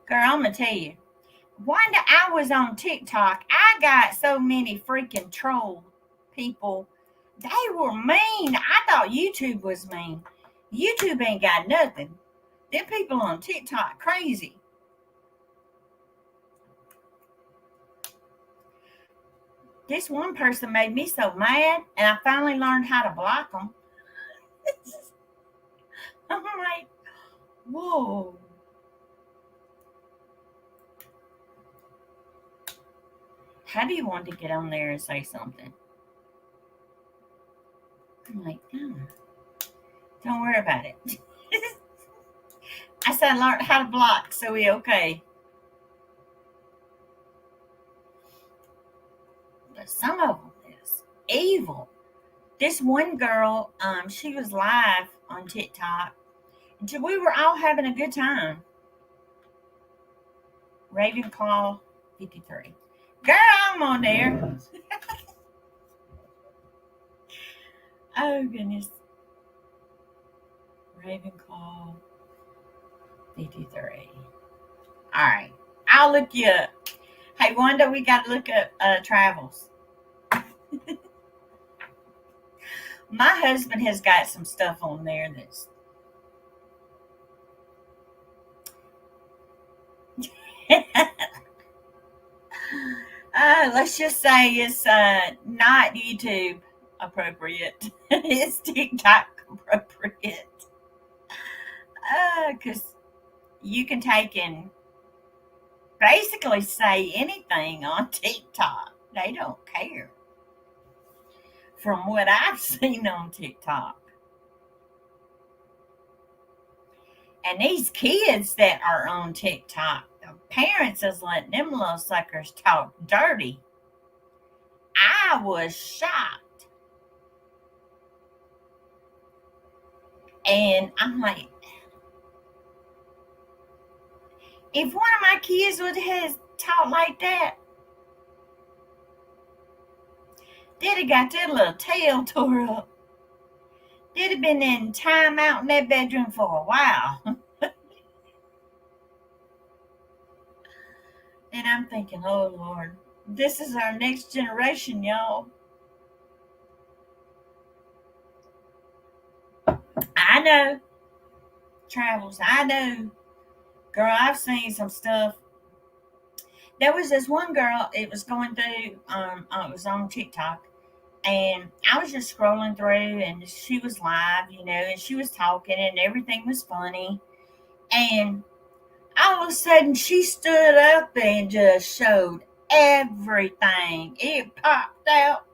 Girl, I'm gonna tell you. One day I was on TikTok, I got so many freaking troll people. They were mean. I thought YouTube was mean. YouTube ain't got nothing. Them people on TikTok crazy. This one person made me so mad, and I finally learned how to block them. I'm like, whoa. How do you want to get on there and say something? I'm like, don't worry about it. I said, I learned how to block, so we okay. But some of them is evil. This one girl, she was live on TikTok. We were all having a good time. Ravenclaw 53. Girl, I'm on there. Oh goodness. Ravenclaw 53. All right. I'll look you up. Hey, Wanda, we got to look up travels. My husband has got some stuff on there that's. Let's just say it's not YouTube appropriate. It's TikTok appropriate. Because you can take and basically say anything on TikTok. They don't care. From what I've seen on TikTok. And these kids that are on TikTok, the parents is letting them little suckers talk dirty. I was shocked. And I'm like, if one of my kids would have talked like that, they'd have got their little tail tore up. They'd have been in time out in that bedroom for a while. And I'm thinking, oh Lord, this is our next generation, y'all. I know. Travels, I know. Girl, I've seen some stuff. There was this one girl, it was going through, it was on TikTok, and I was just scrolling through, and she was live, and she was talking, and everything was funny. And all of a sudden, she stood up and just showed everything. It popped out.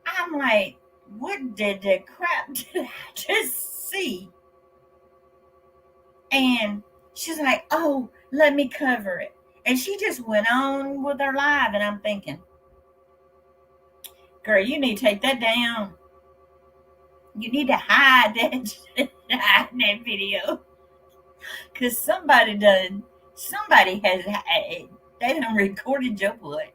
I'm like, what did the crap did I just see? And she's like, oh, let me cover it. And she just went on with her live, and I'm thinking, girl, you need to take that down. You need to hide hide that video. Because somebody has, they done recorded your butt.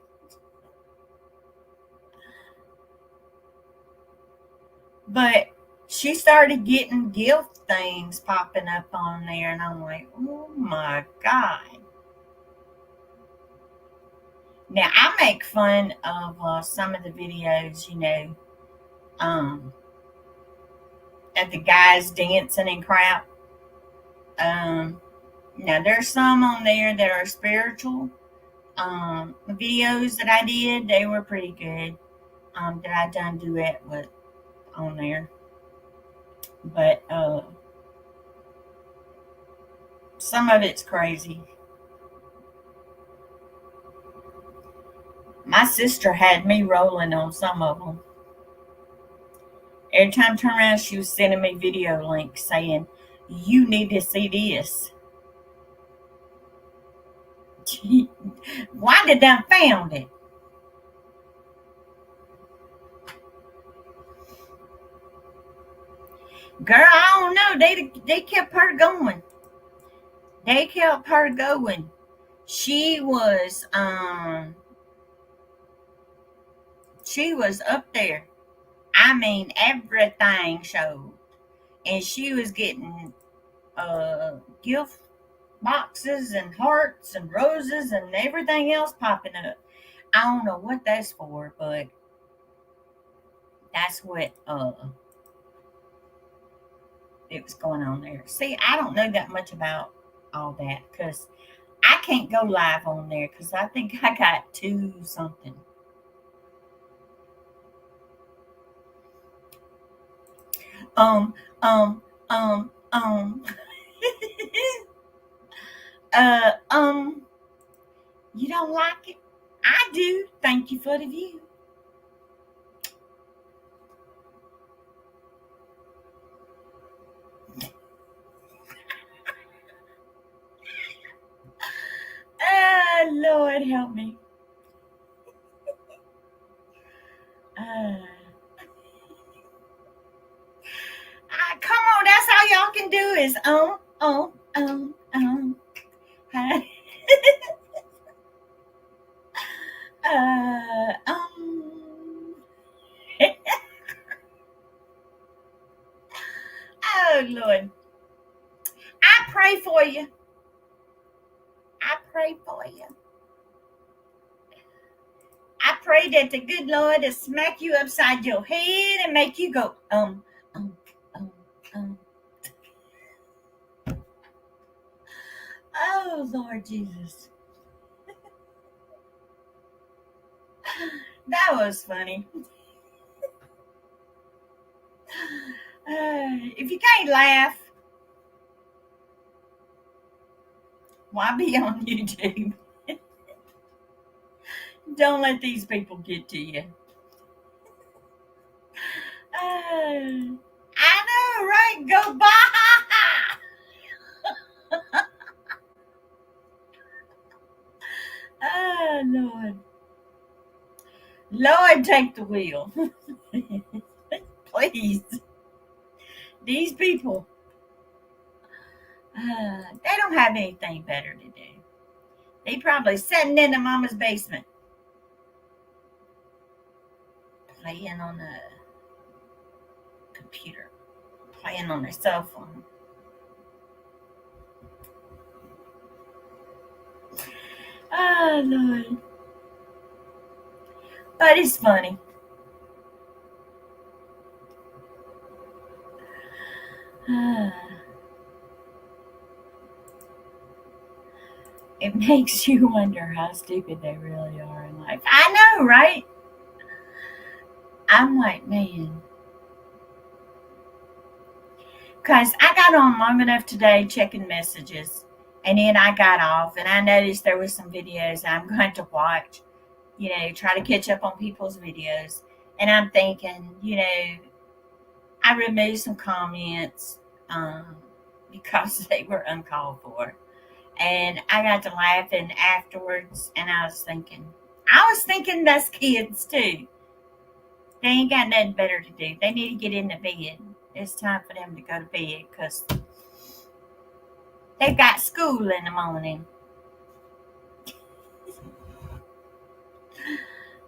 But she started getting gift things popping up on there, and I'm like, oh my God. Now, I make fun of some of the videos, um, of the guys dancing and crap. Now, there's some on there that are spiritual. Videos that I did, they were pretty good. That I done duet with on there. But some of it's crazy. My sister had me rolling on some of them. Every time I turned around, she was sending me video links saying, you need to see this. Why did I found it? Girl, I don't know. They kept her going. They kept her going. She was up there. I mean, everything showed. And she was getting gift boxes and hearts and roses and everything else popping up. I don't know what that's for, but that's what it was going on there. See, I don't know that much about all that because I can't go live on there because I think I got 2 something. Um, um, um, um. uh, um, you don't like it? I do. Thank you for the view. Lord help me. Come on, that's all y'all can do is oh Lord. I pray for you. I pray for you. I pray that the good Lord will smack you upside your head and make you go, um. Oh, Lord Jesus. That was funny. If you can't laugh, why be on YouTube? Don't let these people get to you. I know, right? Go bye. Oh, Lord. Lord, take the wheel. Please. These people, they don't have anything better to do. They probably sitting in the mama's basement playing on the computer, playing on their cell phone. Oh, Lord. But it's funny. It makes you wonder how stupid they really are in life. I know, right? I'm like, man. Because I got on long enough today checking messages, and then I got off, and I noticed there was some videos I'm going to watch, try to catch up on people's videos. And I'm thinking, I removed some comments because they were uncalled for. And I got to laughing afterwards, and I was thinking that's kids too. They ain't got nothing better to do. They need to get in the bed. It's time for them to go to bed because they've got school in the morning.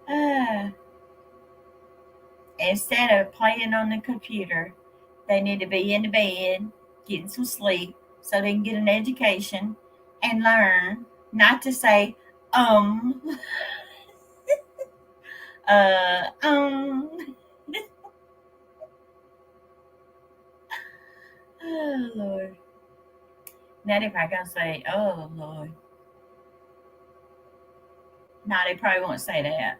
Uh, Instead of playing on the computer, they need to be in the bed, getting some sleep, so they can get an education and learn not to say, um, uh, um. Oh, Lord. Not if I can say, oh, Lord. No, they probably won't say that.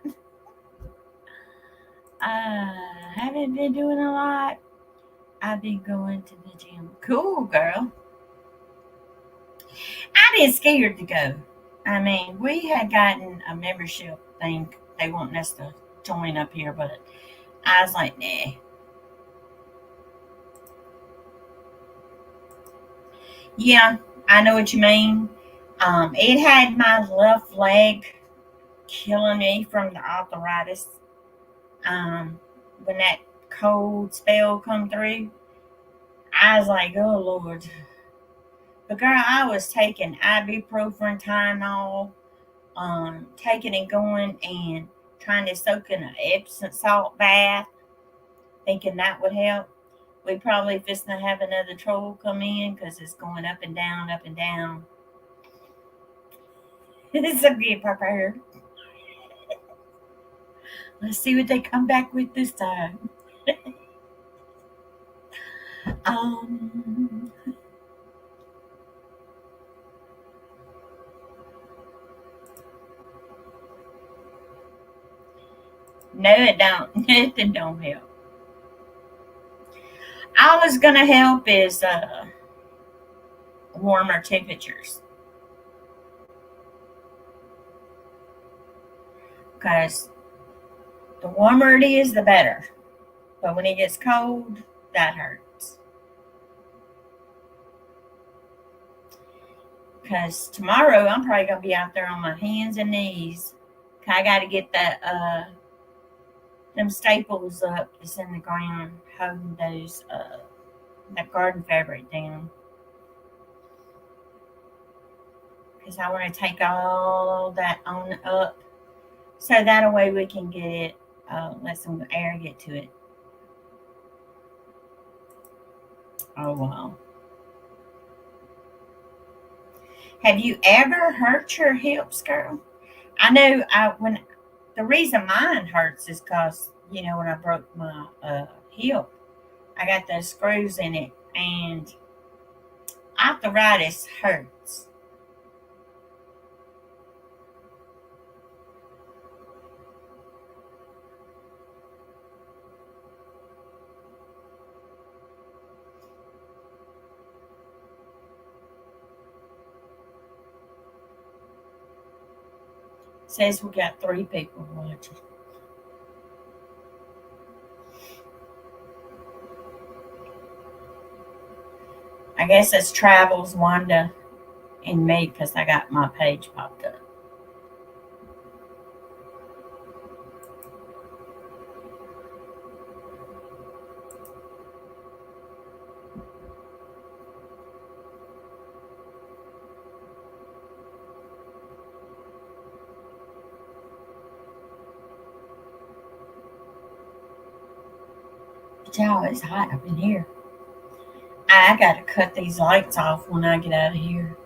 I haven't been doing a lot. I've been going to the gym. Cool, girl. I've been scared to go. I mean, we had gotten a membership thing. They wanting us to join up here, but I was like, nah. Yeah, I know what you mean. It had my left leg killing me from the arthritis. When that cold spell come through, I was like, oh Lord. But girl, I was taking ibuprofen, Tylenol, taking and going and trying to soak in an Epsom salt bath, thinking that would help. We probably fixing to have another troll come in because it's going up and down, up and down. So be prepared. Let's see what they come back with this time. Um, no, it don't. Nothing don't help. All it's gonna help is warmer temperatures, because the warmer it is, the better. But when it gets cold, that hurts. Because tomorrow I'm probably gonna be out there on my hands and knees. I got to get that them staples up that's in the ground holding those that garden fabric down. Because I want to take all that on up, so that way we can get it. Let some air get to it. Oh wow. Have you ever hurt your hips, girl? I know. When the reason mine hurts is because when I broke my hip, I got those screws in it, and arthritis hurts. Says we got 3 people watching. I guess it's Travels, Wanda, and me because I got my page popped up. But y'all, it's hot up in here. I got to cut these lights off when I get out of here.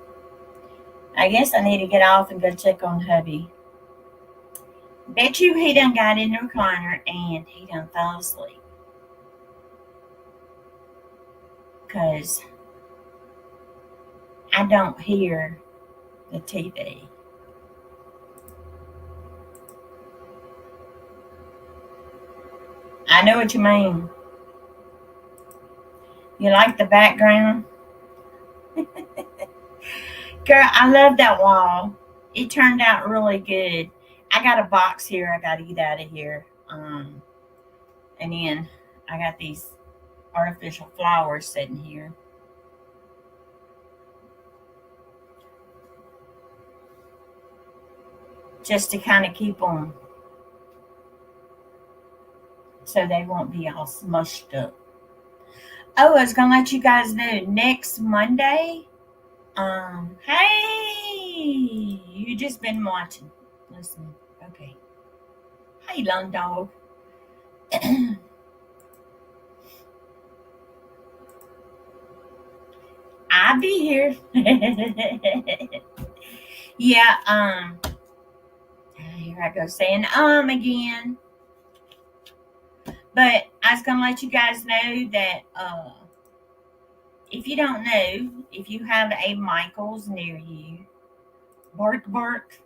I guess I need to get off and go check on hubby. Bet you he done got in the recliner and he done fell asleep. Because I don't hear the TV. I know what you mean. You like the background? Girl, I love that wall. It turned out really good. I got a box here I gotta get out of here. And then I got these artificial flowers sitting here. Just to kind of keep them so they won't be all smushed up. Oh, I was gonna let you guys know next Monday. Hey, you just been watching. Listen, okay. Hey, long dog. I'll be here. Yeah, here I go saying again. But I was gonna let you guys know that if you don't know, if you have a Michaels near you, bark bark.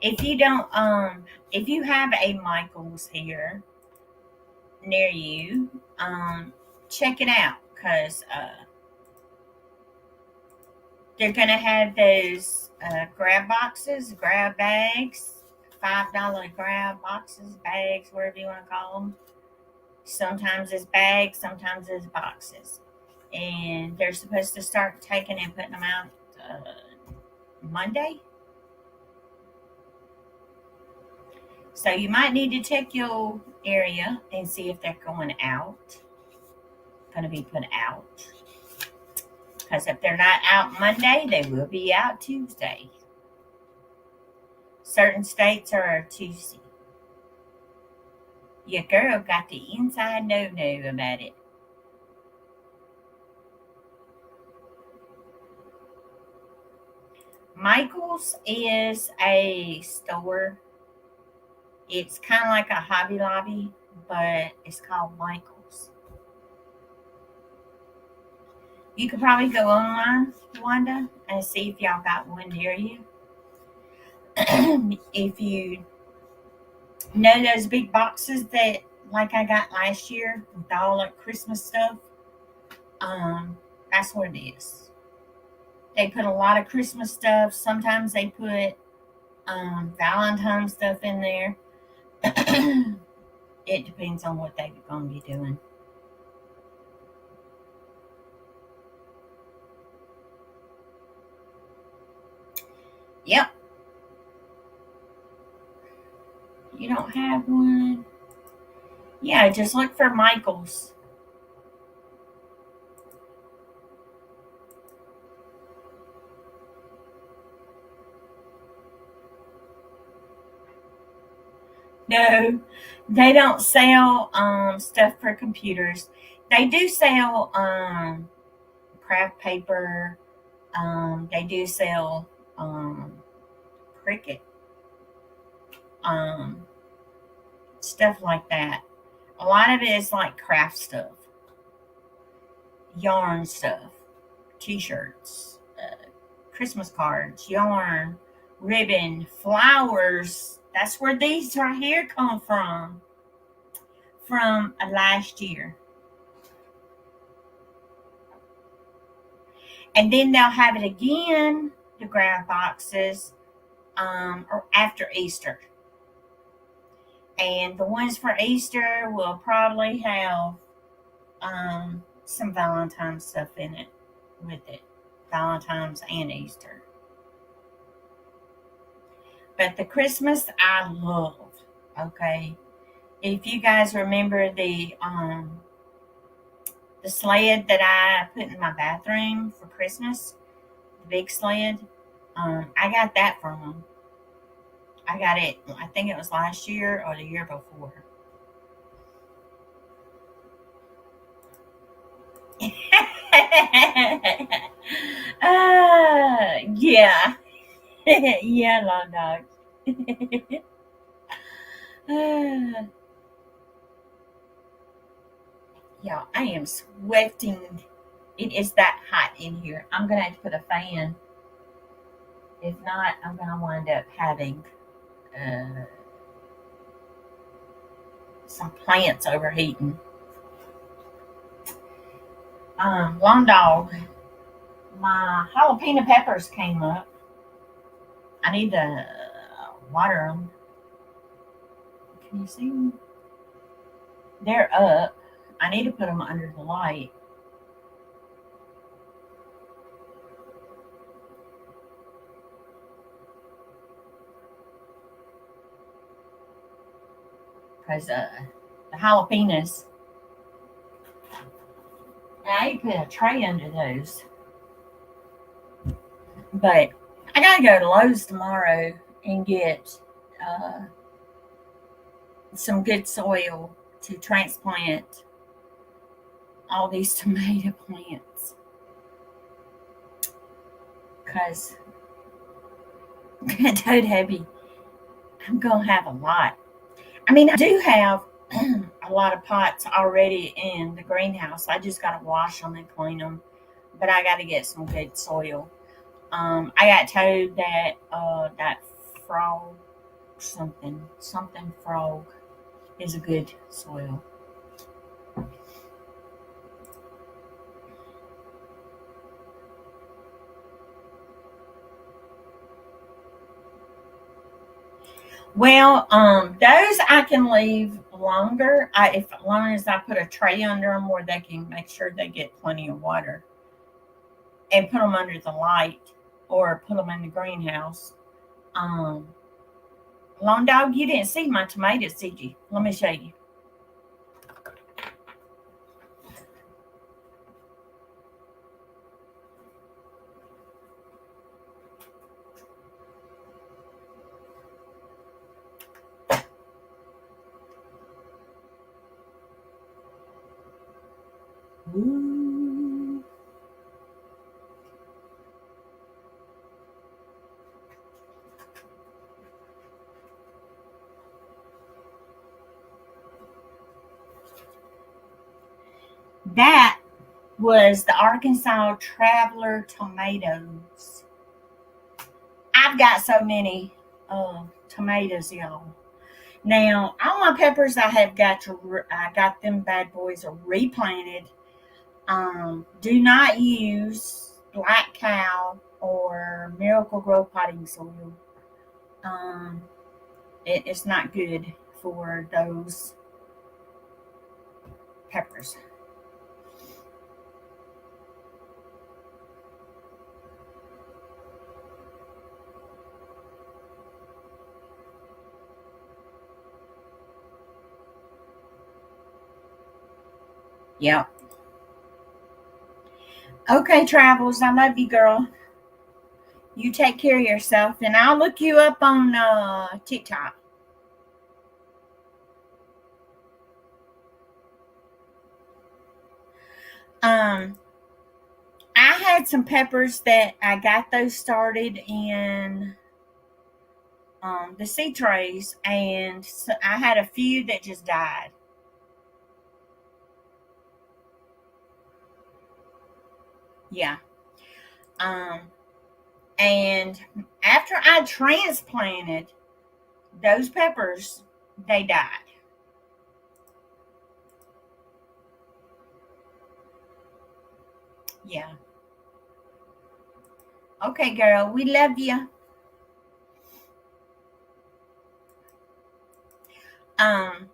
If you don't if you have a Michaels here near you, check it out because they're gonna have those grab boxes, grab bags, $5 grab boxes, bags, whatever you want to call them. Sometimes it's bags, sometimes it's boxes, and they're supposed to start taking and putting them out Monday. So you might need to check your area and see if they're going out, going to be put out. Because if they're not out Monday, they will be out Tuesday. Certain states are Tuesday. Your girl got the inside no-no about it. Michael's is a store. It's kind of like a Hobby Lobby, but it's called Michael's. You could probably go online, Wanda, and see if y'all got one near you. If you know those big boxes that, like I got last year with all that Christmas stuff, that's what it is. They put a lot of Christmas stuff. Sometimes they put Valentine stuff in there. It depends on what they're going to be doing. Yep. You don't have one? Yeah, just look for Michael's. No, they don't sell stuff for computers. They do sell craft paper. They do sell Cricut, um, stuff like that. A lot of it is like craft stuff, yarn stuff, t-shirts, Christmas cards, yarn, ribbon, flowers. That's where these right here come from last year. And then they'll have it again, the grab boxes, or after Easter. And the ones for Easter will probably have some Valentine's stuff in it with it. Valentine's and Easter. But the Christmas I love. Okay. If you guys remember the sled that I put in my bathroom for Christmas, the big sled, I got that from them. I got it, I think it was last year or the year before. Yeah. Yeah, long dog. Yeah, I am sweating. It is that hot in here. I'm gonna have to put a fan. If not, I'm going to wind up having uh, some plants overheating. Lawn dog, my jalapeno peppers came up. I need to water them. Can you see them? They're up. I need to put them under the light. Because the jalapenos, I need to put a tray under those. But I got to go to Lowe's tomorrow and get some good soil to transplant all these tomato plants. Because I told Abby I'm going to have a lot. I mean, I do have a lot of pots already in the greenhouse. I just got to wash them and clean them. But I got to get some good soil. I got told that that frog something frog is a good soil. Well, those I can leave longer. If as long as I put a tray under them where they can make sure they get plenty of water, and put them under the light or put them in the greenhouse. Um, Long dog, you didn't see my tomatoes, did you? Let me show you. Ooh. That was the Arkansas Traveler tomatoes. I've got so many tomatoes, y'all. Now, all my peppers I got them bad boys are replanted. Do not use Black Cow or Miracle Grow potting soil. Um, it's not good for those peppers. Yep. Okay, Travels. I love you, girl. You take care of yourself, and I'll look you up on TikTok. Um, I had some peppers that I got those started in the seed trays, and so I had a few that just died. Yeah. Um, and after I transplanted those peppers, they died. Yeah. Okay, girl. We love you. Um,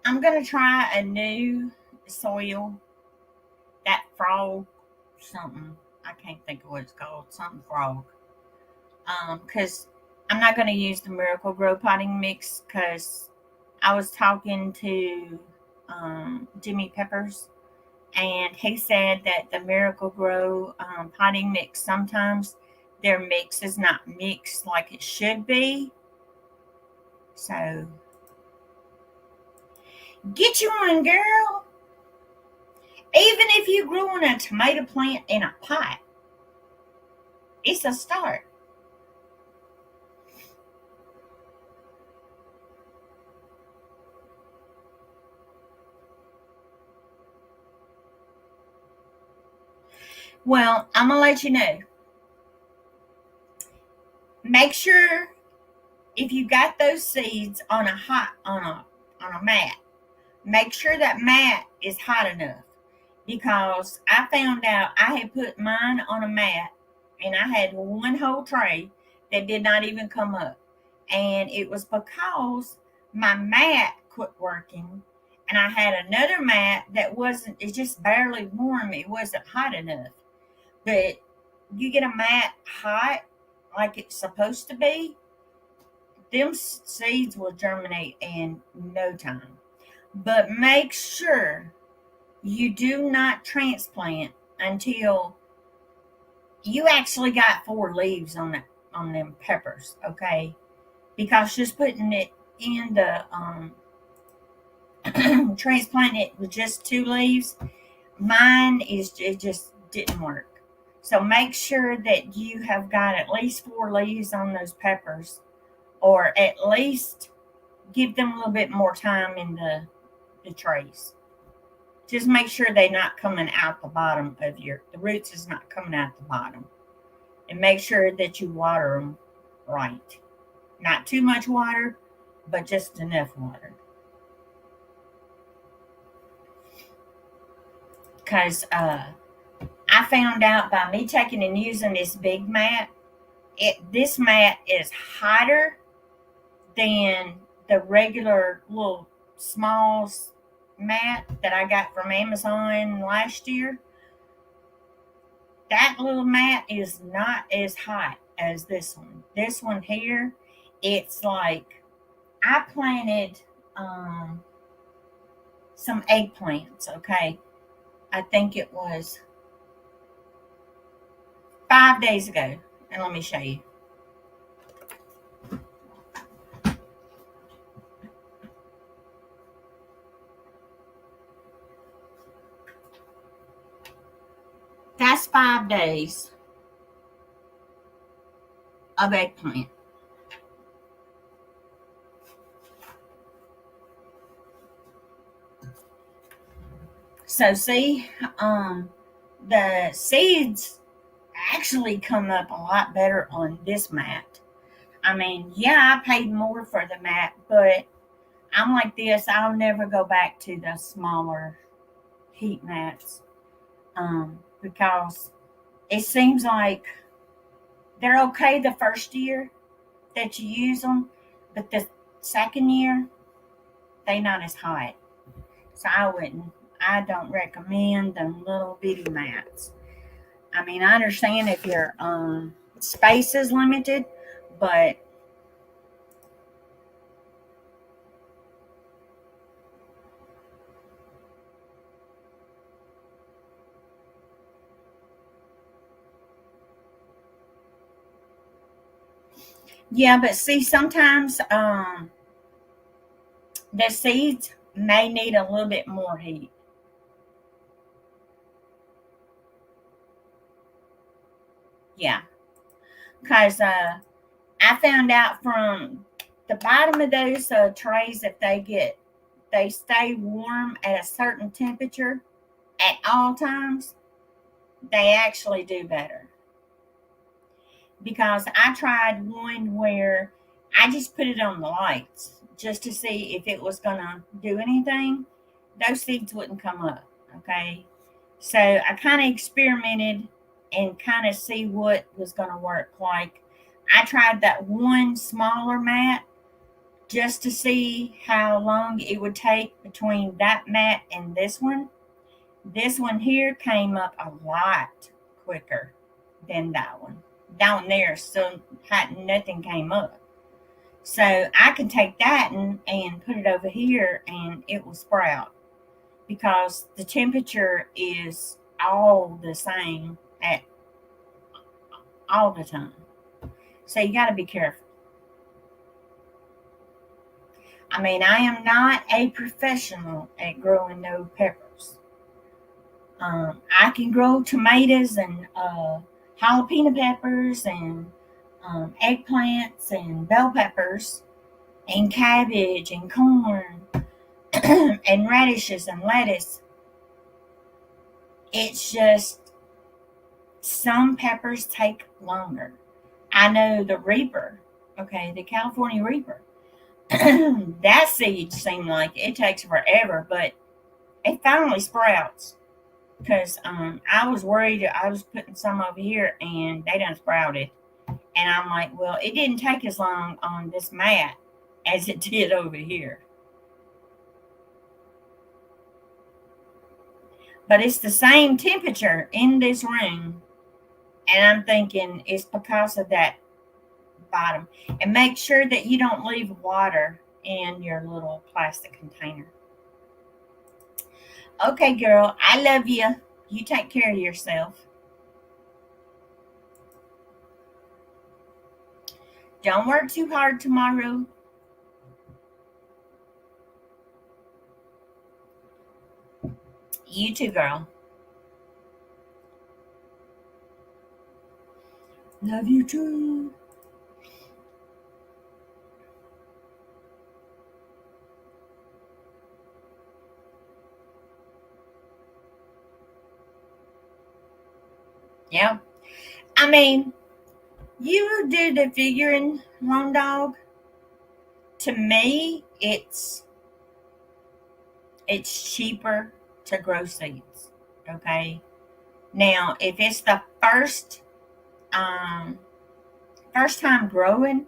I'm gonna try a new soil. That frog something. I can't think of what it's called. Something frog. Because I'm not gonna use the Miracle Grow potting mix because I was talking to Jimmy Peppers, and he said that the Miracle Grow potting mix sometimes their mix is not mixed like it should be. So get you one, girl. Even if you're growing a tomato plant in a pot, it's a start. Well, I'm gonna let you know. make sure if you got those seeds on a mat, make sure that mat is hot enough, because I found out I had put mine on a mat and I had one whole tray that did not even come up. And it was because my mat quit working, and I had another mat that wasn't, it's just barely warm. It wasn't hot enough. But you get a mat hot like it's supposed to be, them seeds will germinate in no time. But make sure you do not transplant until you actually got 4 leaves on them peppers, okay? Because just putting it in the transplanting it with just 2 leaves, it just didn't work. So make sure that you have got at least 4 leaves on those peppers, or at least give them a little bit more time in the trays. Just make sure they're not coming out the bottom of the roots is not coming out the bottom. And make sure that you water them right. Not too much water, but just enough water. Because I found out by me taking and using this big mat, this mat is hotter than the regular little small mat that I got from Amazon last year. That little mat is not as hot as this one. This one here, it's like I planted some eggplants, okay? I think it was 5 days ago. And let me show you. That's 5 days of eggplant. So see, the seeds actually come up a lot better on this mat. I mean, yeah, I paid more for the mat, but I'm like this. I'll never go back to the smaller heat mats, because it seems like they're okay the first year that you use them, but the second year they're not as hot. So I don't recommend them little bitty mats. I mean, I understand if your space is limited, but yeah, but see, sometimes the seeds may need a little bit more heat. Yeah, because I found out from the bottom of those trays, if they stay warm at a certain temperature at all times, they actually do better. Because I tried one where I just put it on the lights just to see if it was gonna do anything. Those seeds wouldn't come up. Okay, so I kind of experimented and kind of see what was gonna work. Like I tried that one smaller mat just to see how long it would take between that mat and this one. This one here came up a lot quicker than that one. Down there, so nothing came up. So I can take that and put it over here and it will sprout, because the temperature is all the same at all the time. So you got to be careful. I mean, I am not a professional at growing no peppers. I can grow tomatoes and jalapeno peppers and eggplants and bell peppers and cabbage and corn and radishes and lettuce. It's just some peppers take longer. I know the Reaper, okay, the California Reaper. That seed seemed like it takes forever, but it finally sprouts. Because I was worried I was putting some over here and they done sprouted. And I'm like, well, it didn't take as long on this mat as it did over here. But it's the same temperature in this room. And I'm thinking it's because of that bottom. And make sure that you don't leave water in your little plastic container. Okay, girl, I love you. You take care of yourself. Don't work too hard tomorrow. You too, girl. Love you too. Yeah. I mean, you do the figuring, Lone Dog. To me, it's cheaper to grow seeds. Okay. Now, if it's the um first time growing,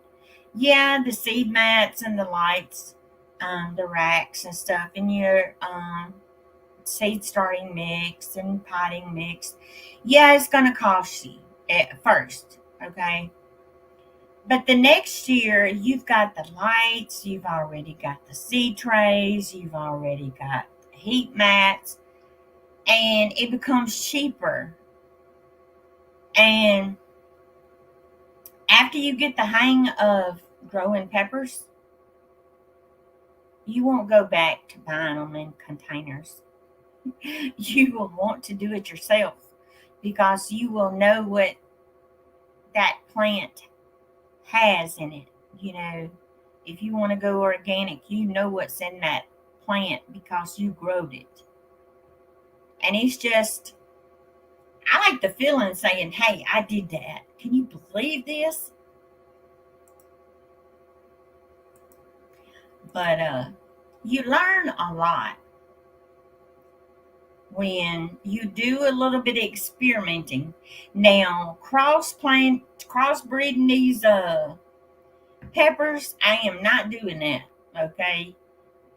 yeah, the seed mats and the lights, the racks and stuff, and your seed starting mix and potting mix, yeah, it's gonna cost you at first. Okay. But the next year, you've got the lights, you've already got the seed trays, you've already got heat mats, and it becomes cheaper. And after you get the hang of growing peppers, you won't go back to buying them in containers. You will want to do it yourself because you will know what that plant has in it. You know, if you want to go organic, you know what's in that plant because you growed it. And it's just, I like the feeling saying, hey, I did that. Can you believe this? But you learn a lot when you do a little bit of experimenting. Now, crossbreeding these peppers, I am not doing that. Okay.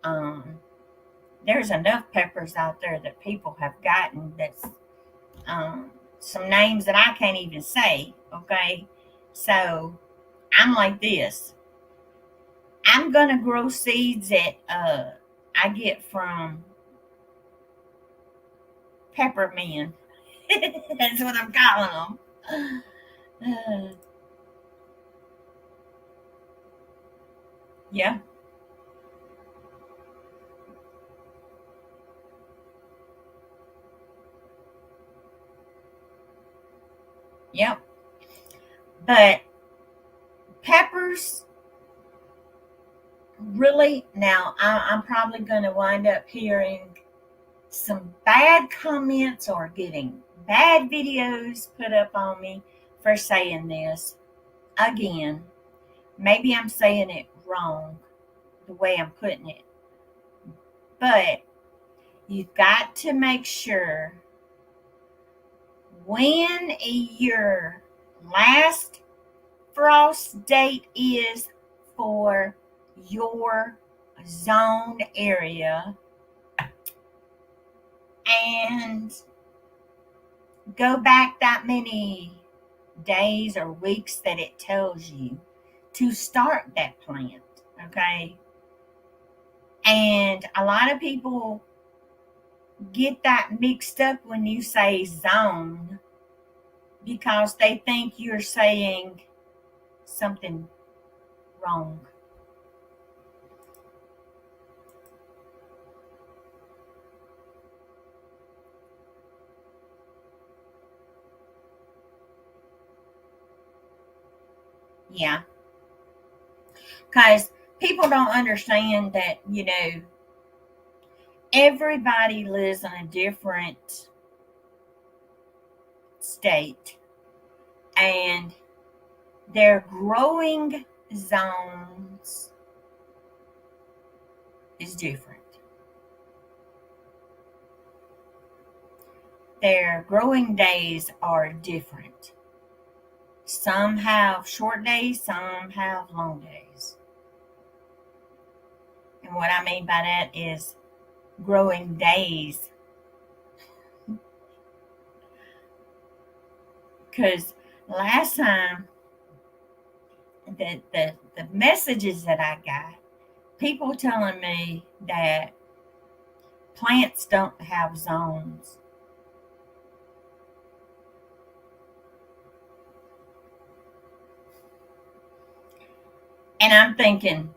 Um, there's enough peppers out there that people have gotten that's some names that I can't even say. Okay. So I'm like this. I'm gonna grow seeds that I get from Pepperman. That's what I'm calling them. Yeah, yep. But peppers, really, now I'm probably going to wind up hearing some bad comments or getting bad videos put up on me for saying this. Again, maybe I'm saying it wrong the way I'm putting it, but you've got to make sure when your last frost date is for your zone area and go back that many days or weeks that it tells you to start that plant. Okay. And a lot of people get that mixed up when you say zone because they think you're saying something wrong. Yeah. Because people don't understand that, everybody lives in a different state. And their growing zones is different. Their growing days are different. Some have short days, some have long days. And what I mean by that is growing days. Because last time, the messages that I got, people telling me that plants don't have zones. And I'm thinking,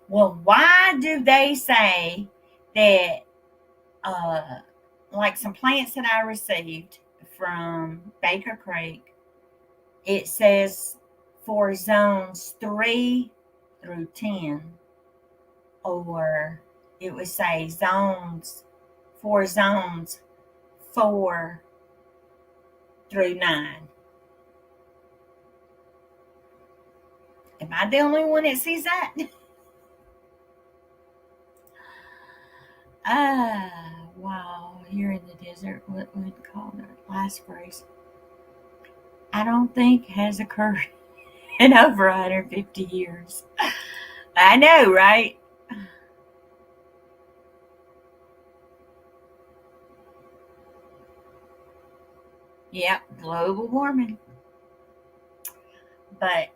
well, why do they say that, like some plants that I received from Baker Creek, it says for zones 3 through 10, or it would say zones 4 through 9. Am I the only one that sees that? Wow, here in the desert, what would call the last phrase? I don't think has occurred in over 150 years. I know, right? Yep, global warming. But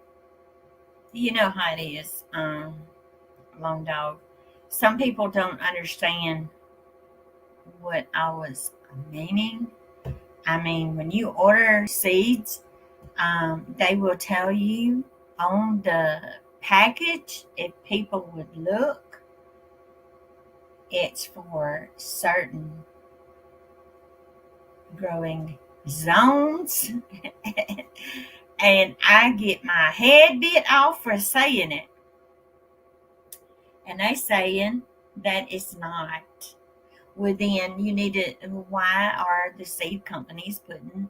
you know how it is, Lone Dog. Some people don't understand what I was meaning. I mean, when you order seeds, they will tell you on the package, if people would look, it's for certain growing zones. And I get my head bit off for saying it. And they saying that it's not. Well, then you need to, why are the seed companies putting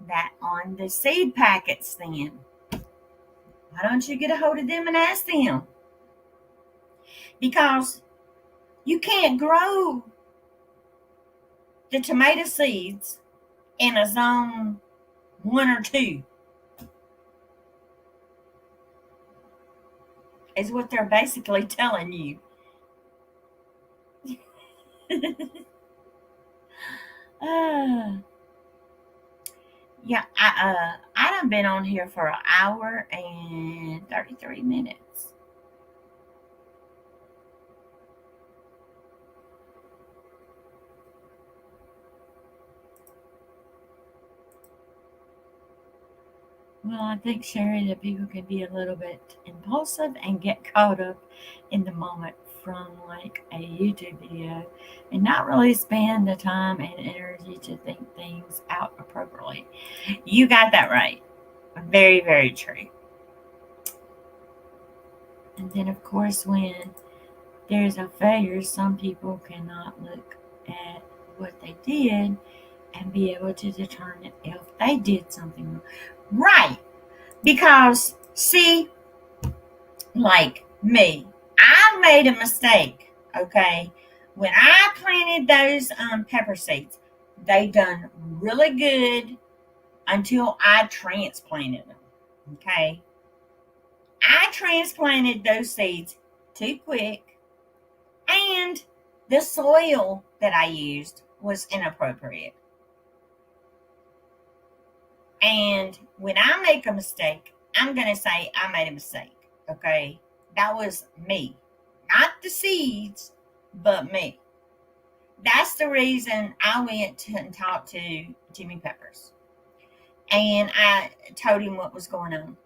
that on the seed packets then? Why don't you get a hold of them and ask them? Because you can't grow the tomato seeds in a zone 1 or 2, is what they're basically telling you. uh, yeah, I done been on here for an hour and 33 minutes. Well, I think, Sherry, that people can be a little bit impulsive and get caught up in the moment from like a YouTube video and not really spend the time and energy to think things out appropriately. You got that right. Very, very true. And then, of course, when there's a failure, some people cannot look at what they did and be able to determine if they did something wrong. Right. Because, see, like me, I made a mistake, okay? When I planted those pepper seeds, they done really good until I transplanted them, okay? I transplanted those seeds too quick, and the soil that I used was inappropriate. And when I make a mistake, I'm going to say I made a mistake, okay? That was me. Not the seeds, but me. That's the reason I went and talked to Jimmy Peppers. And I told him what was going on.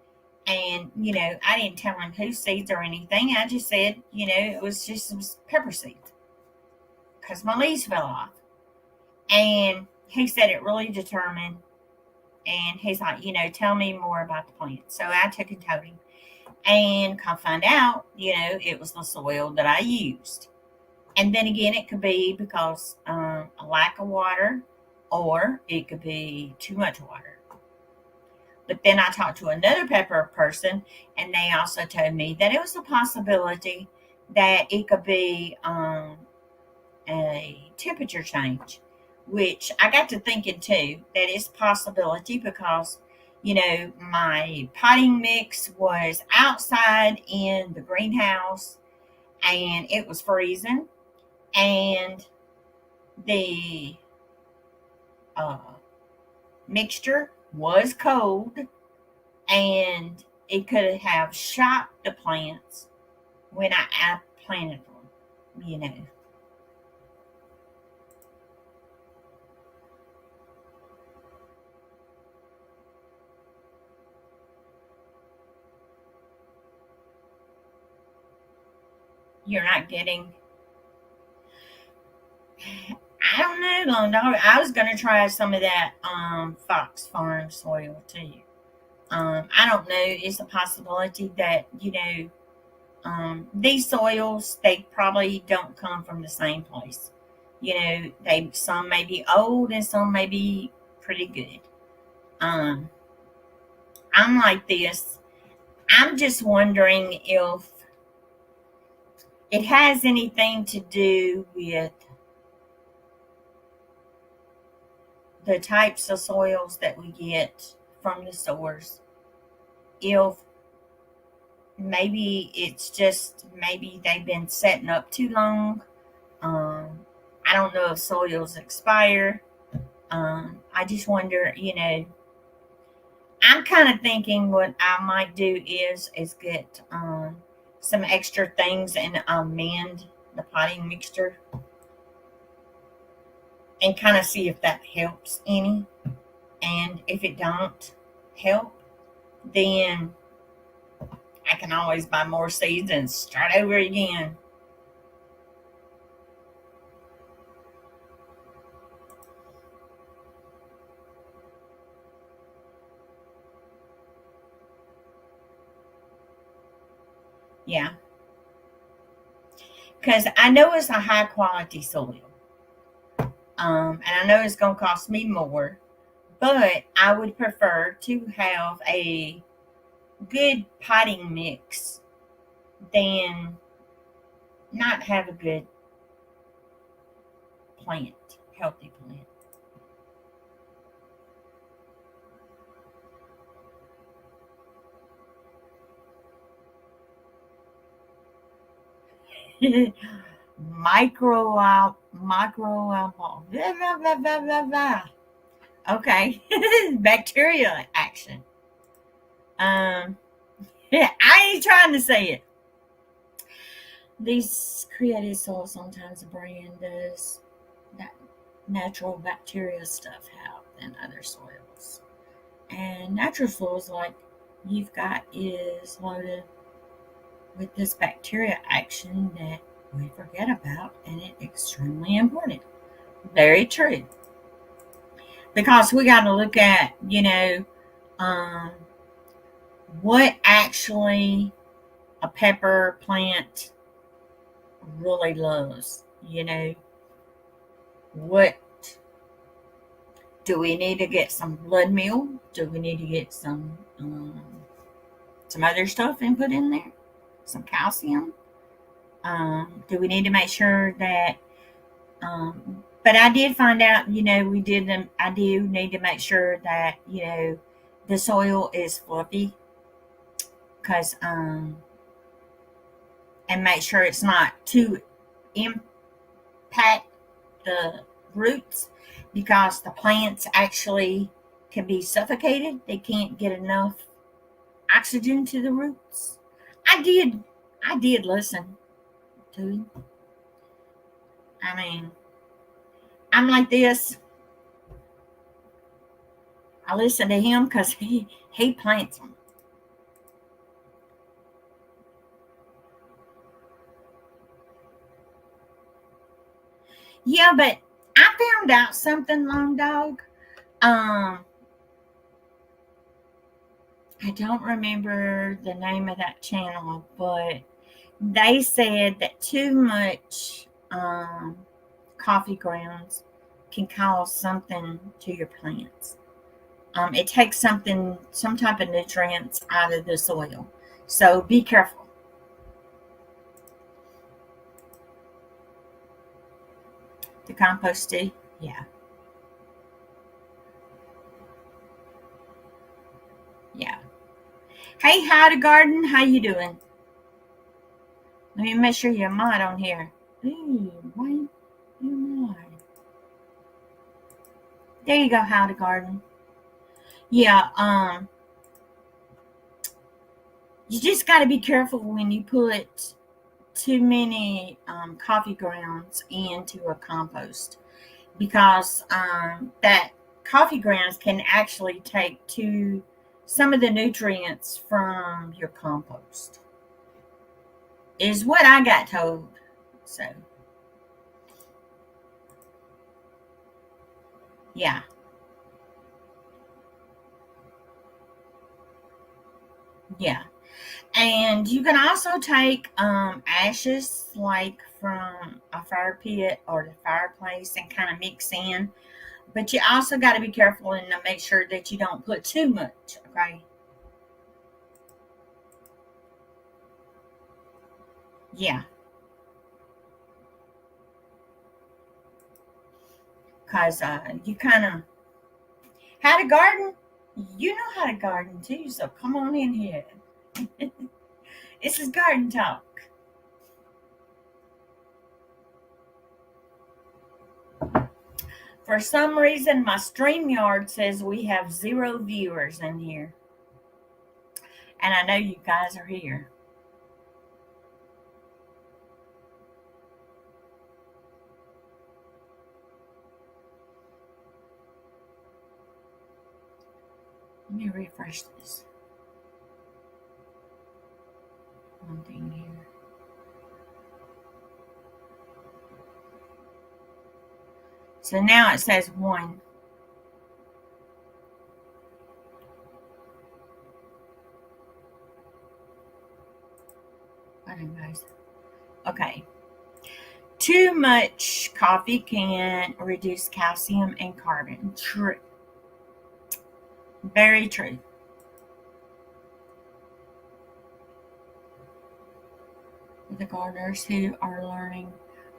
And, I didn't tell him whose seeds or anything. I just said, it was just some pepper seeds. Because my leaves fell off. And he said it really determined. And he's like, tell me more about the plant. So I took and told him. And come find out, it was the soil that I used. And then again, it could be because a lack of water, or it could be too much water. But then I talked to another pepper person, and they also told me that it was a possibility that it could be a temperature change, which I got to thinking too, that it's a possibility because, my potting mix was outside in the greenhouse and it was freezing, and the uh, mixture was cold, and it could have shocked the plants when I planted them. You're not getting. I don't know, Lone Dog. I was gonna try some of that Fox Farm soil too. I don't know. It's a possibility that these soils, they probably don't come from the same place. They some may be old and some may be pretty good. Um, I'm like this. I'm just wondering if it has anything to do with the types of soils that we get from the stores. If maybe it's just maybe they've been setting up too long. I don't know if soils expire. I just wonder, I'm kind of thinking what I might do is get some extra things and amend the potting mixture and kind of see if that helps any. And if it don't help, then I can always buy more seeds and start over again. Yeah, because I know it's a high quality soil, and I know it's going to cost me more, but I would prefer to have a good potting mix than not have a good plant, healthy plant. Micro blah, blah, blah, blah, blah. Okay, bacteria action. Um, yeah, I ain't trying to say it. These created soils sometimes the brain does that natural bacteria stuff out than other soils. And natural soils like you've got is loaded with this bacteria action that we forget about, and it's extremely important. Very true. Because we got to look at, um, what actually a pepper plant really loves. What do we need to get some blood meal? Do we need to get some other stuff and put in there? Some calcium? Do we need to make sure that but I did find out, we did them. I do need to make sure that, the soil is fluffy, because, and make sure it's not too impact the roots, because the plants actually can be suffocated. They can't get enough oxygen to the roots. I did listen to him. I mean, I'm like this. I listen to him because he plants them. Yeah, but I found out something, Lone Dog. Um, I don't remember the name of that channel, but they said that too much coffee grounds can cause something to your plants. It takes some type of nutrients out of the soil. So be careful. The compost tea? Yeah. Yeah. Hey, Howdy Garden, how you doing? Let me make sure you're mod on here. Ooh, why you mod? There you go, Howdy Garden. Yeah, you just got to be careful when you put too many coffee grounds into a compost, because that coffee grounds can actually take some of the nutrients from your compost, is what I got told. So yeah. Yeah. And you can also take ashes like from a fire pit or the fireplace and kind of mix in. But you also got to be careful and to make sure that you don't put too much, okay? Yeah, because you kind of had a garden. You know how to garden too, so come on in here. This is garden talk. For some reason, my StreamYard says we have 0 viewers in here. And I know you guys are here. Let me refresh this. One thing here. So now it says 1. Guys. Okay. Too much coffee can reduce calcium and carbon. True. Very true. The gardeners who are learning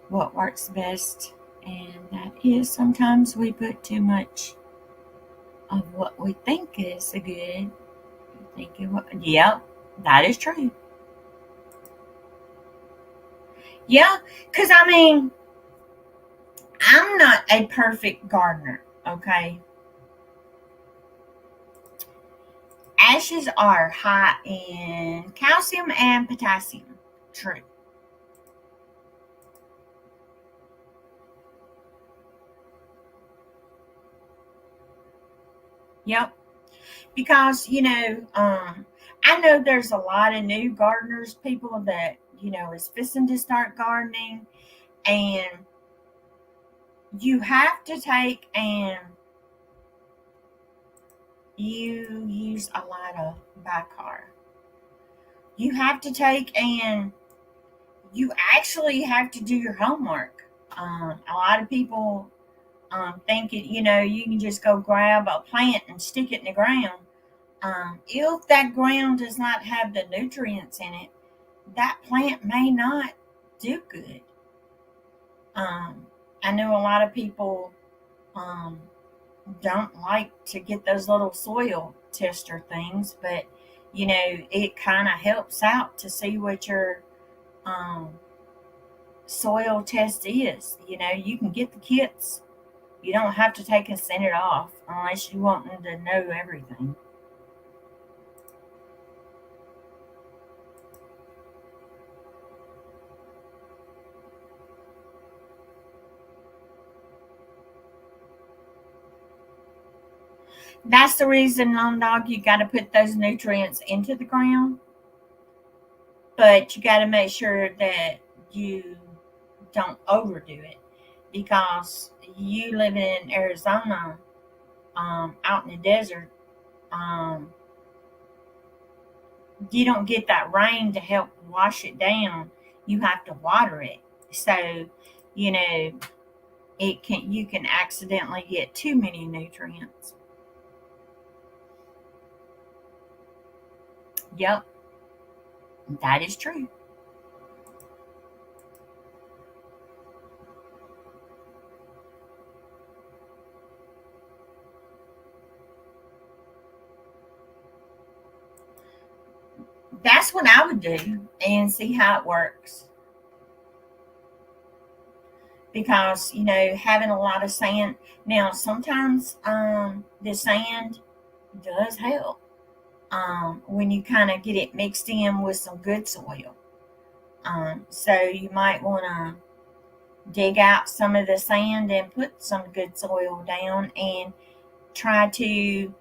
what works best, and that is sometimes we put too much of what we think is a good. Yep, that is true. Yeah, because I mean, I'm not a perfect gardener, okay? Ashes are high in calcium and potassium. True. Yep. Because, I know there's a lot of new gardeners, people that, is fixing to start gardening, and you have to take and you use a lot of bicarb. You have to take and you actually have to do your homework. A lot of people think you can just go grab a plant and stick it in the ground. If that ground does not have the nutrients in it, that plant may not do good. I know a lot of people um, don't like to get those little soil tester things, but it kind of helps out to see what your um, soil test is. You can get the kits. You don't have to take and send it off unless you want them to know everything. That's the reason, Long Dog, you got to put those nutrients into the ground, but you got to make sure that you don't overdo it, because you live in Arizona, out in the desert, um, you don't get that rain to help wash it down. You have to water it, so you know you can accidentally get too many nutrients. Yep, that is true. That's what I would do and see how it works. Because, having a lot of sand, now sometimes the sand does help when you kind of get it mixed in with some good soil. So you might want to dig out some of the sand and put some good soil down and try to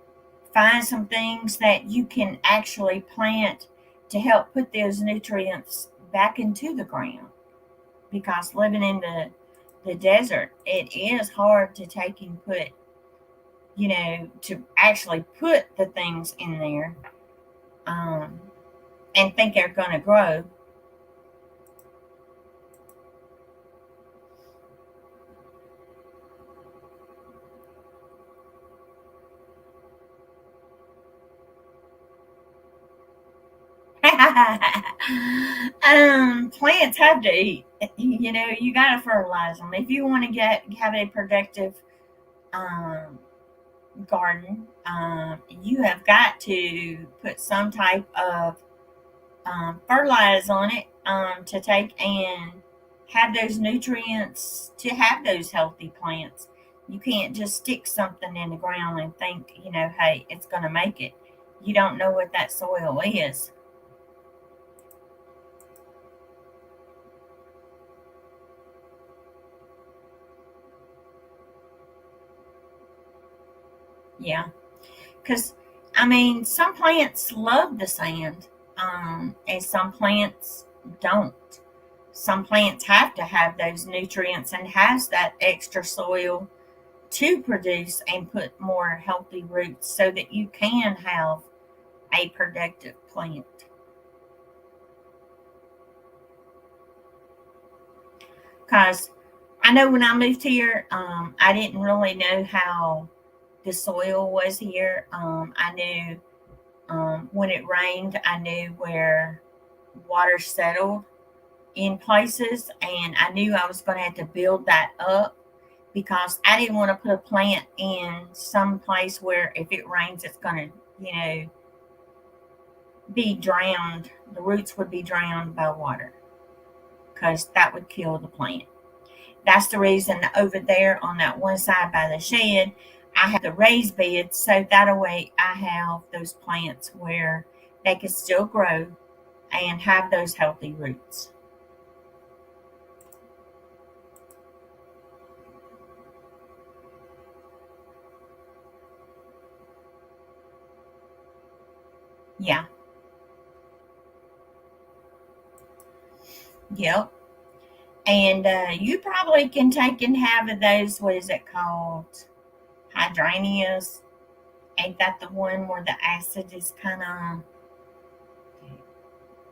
find some things that you can actually plant to help put those nutrients back into the ground. Because living in the desert, it is hard to take and put, to actually put the things in there um, and think they're going to grow. Plants have to eat. You got to fertilize them if you want to have a productive um, garden. You have got to put some type of fertilize on it to take and have those nutrients to have those healthy plants. You can't just stick something in the ground and think, hey, it's going to make it. You don't know what that soil is. Yeah, because some plants love the sand, and some plants don't. Some plants have to have those nutrients and has that extra soil to produce and put more healthy roots so that you can have a productive plant. Because I know when I moved here, I didn't really know how the soil was here. I knew when it rained, I knew where water settled in places, and I knew I was going to have to build that up because I didn't want to put a plant in some place where if it rains, it's going to, be drowned. The roots would be drowned by water because that would kill the plant. That's the reason over there on that one side by the shed, I have the raised beds so that way I have those plants where they can still grow and have those healthy roots. Yeah, yep. And you probably can take and have of those, what is it called? Hydrangeas. Ain't that the one where the acid is kind of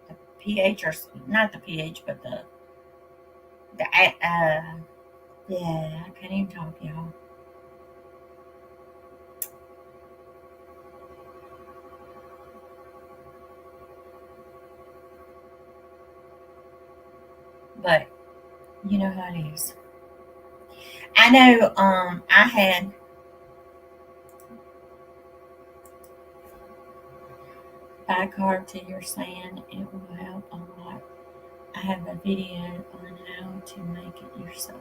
the pH or not the pH, but the yeah, I can't even talk, y'all. But you know how it is. I know. I had bicarb to your sand. It will help a lot. I have a video on how to make it yourself.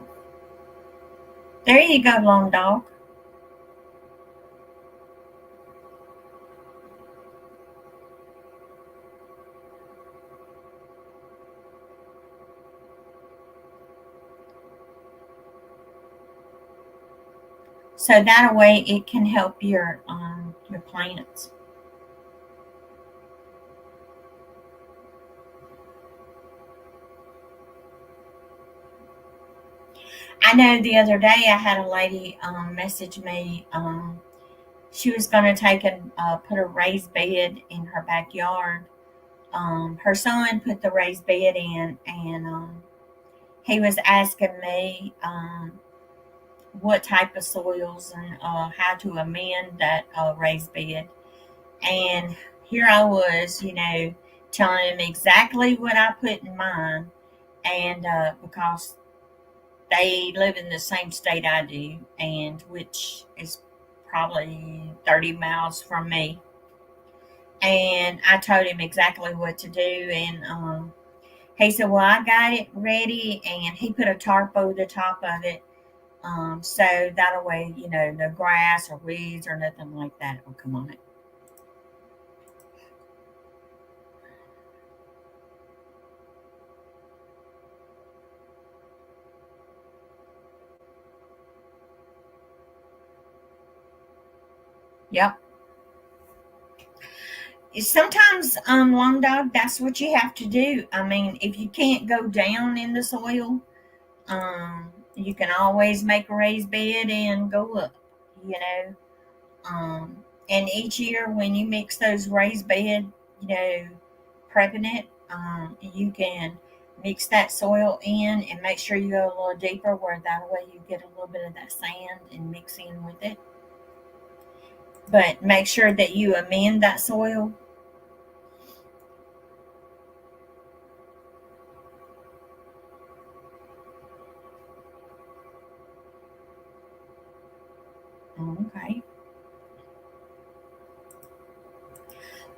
There you go, long dog. So that way it can help your plants. I know the other day I had a lady message me. She was going to take and put a raised bed in her backyard. Her son put the raised bed in, and he was asking me what type of soils and how to amend that raised bed. And here I was, telling him exactly what I put in mine, and because they live in the same state I do, and which is probably 30 miles from me. And I told him exactly what to do, and he said, "Well, I got it ready," and he put a tarp over the top of it, so that way, no grass or weeds or nothing like that will come on it. Yep. Sometimes, long dog, that's what you have to do. I mean, if you can't go down in the soil, you can always make a raised bed and go up, you know. And each year when you mix those raised bed, you know, prepping it, you can mix that soil in and make sure you go a little deeper where that way you get a little bit of that sand and mix in with it. But make sure that you amend that soil. Okay.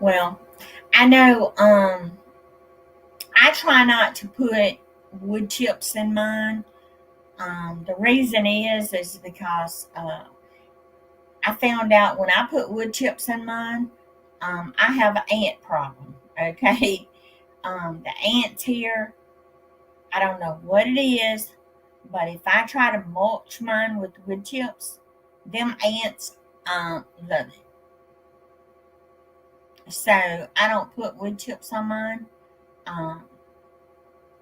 Well, I know I try not to put wood chips in mine. The reason is because I found out when I put wood chips in mine, I have an ant problem. Okay, the ants here, I don't know what it is, but if I try to mulch mine with wood chips, them ants love it. So I don't put wood chips on mine. Um,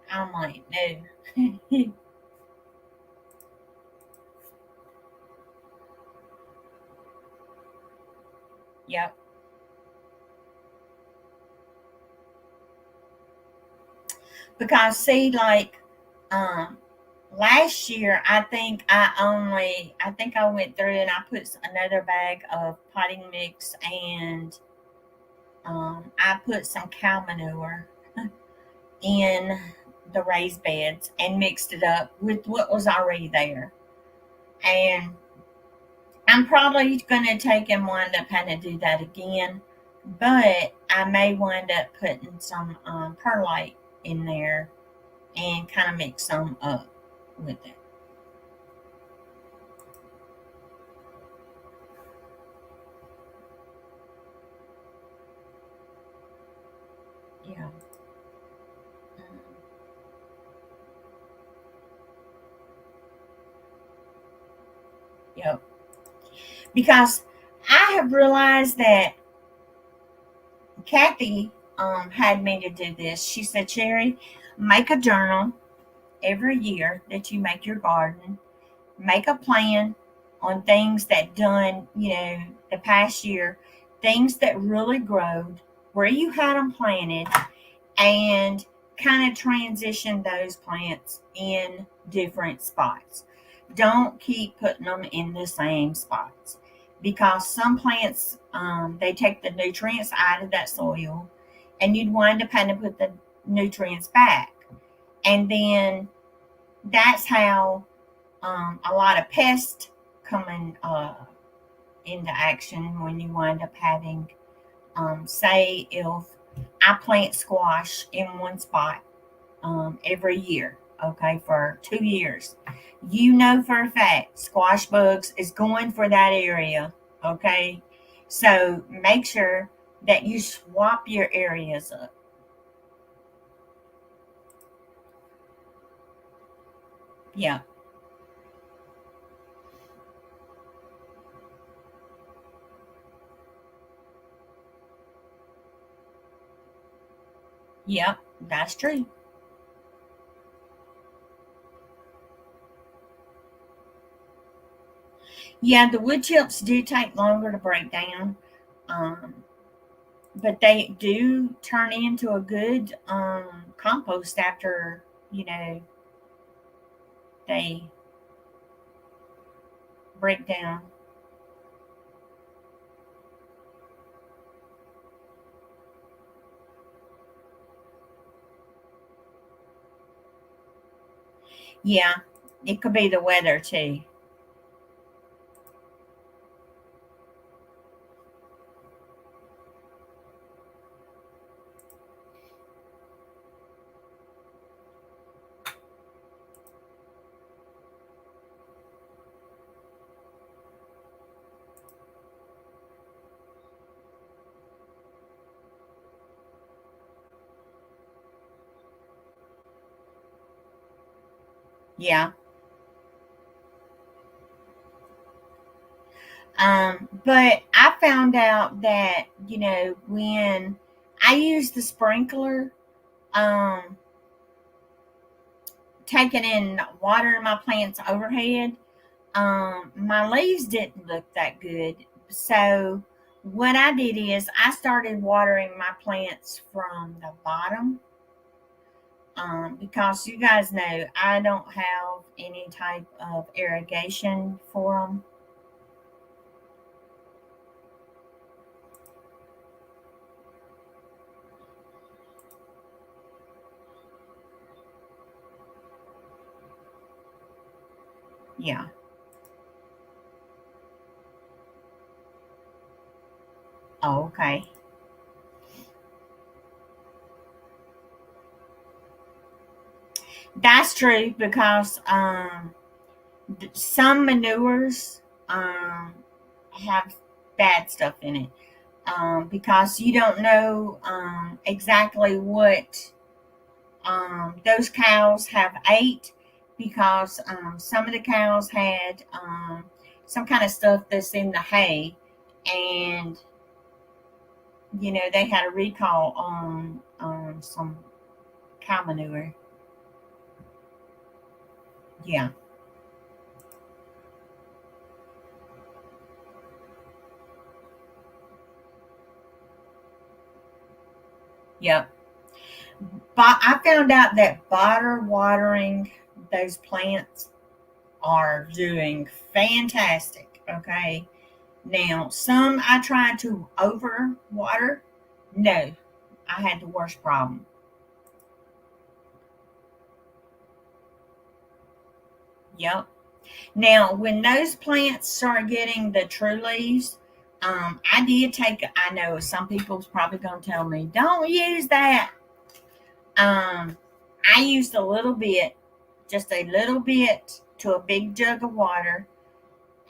I'm like, no. Yep. Because see, like, um, last year, I think I went through and I put another bag of potting mix, and I put some cow manure in the raised beds and mixed it up with what was already there. And I'm probably going to take and wind up having to do that again, but I may wind up putting some perlite in there and kind of mix some up with it. Yeah. Mm, yep. Because I have realized that Kathy had me to do this. She said, Cherry, make a journal every year that you make your garden. Make a plan on things that done, the past year, things that really growed, where you had them planted, and kind of transition those plants in different spots. Don't keep putting them in the same spots because some plants, they take the nutrients out of that soil, and you'd wind up having to put the nutrients back. And then that's how a lot of pests come into action when you wind up having, say, if I plant squash in one spot every year, okay, for 2 years. You know for a fact squash bugs is going for that area, okay? So make sure that you swap your areas up. Yeah, yep, that's true. Yeah, the wood chips do take longer to break down, um, but they do turn into a good compost after, they break down. Yeah, it could be the weather too. Yeah. But I found out that, when I use the sprinkler, um, taking in water in my plants overhead, my leaves didn't look that good. So what I did is I started watering my plants from the bottom, because you guys know I don't have any type of irrigation for them. Yeah. Oh, okay. That's true because some manures have bad stuff in it, because you don't know exactly what those cows have ate, because some of the cows had some kind of stuff that's in the hay, and they had a recall on some cow manure. Yeah. Yep. But I found out that bottle watering those plants are doing fantastic. Okay. Now, some I tried to over water. No, I had the worst problem. Yep. Now, when those plants start getting the true leaves, I did take. I know some people's probably going to tell me, "Don't use that." Um, I used a little bit, just a little bit, to a big jug of water,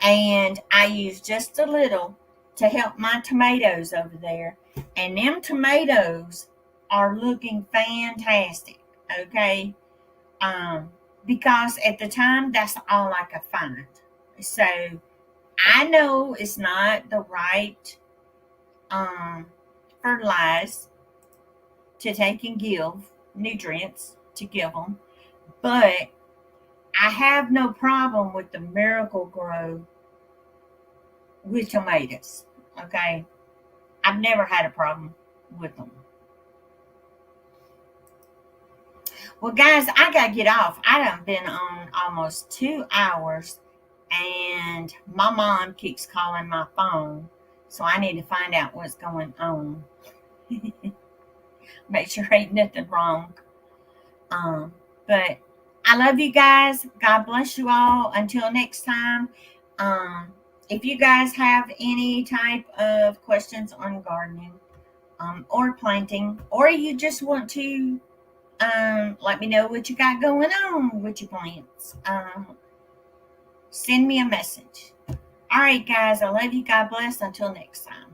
and I used just a little to help my tomatoes over there. And them tomatoes are looking fantastic. Okay. Um, because at the time that's all I could find. So I know it's not the right um fertilize to take and give nutrients to give them, but I have no problem with the Miracle Grow with tomatoes. Okay, I've never had a problem with them. Well, guys, I gotta get off. I done been on almost 2 hours, and my mom keeps calling my phone, so I need to find out what's going on. Make sure ain't nothing wrong. But I love you guys. God bless you all. Until next time. Um, if you guys have any type of questions on gardening, or planting, or you just want to let me know what you got going on with your plants, send me a message. All right, guys. I love you. God bless. Until next time.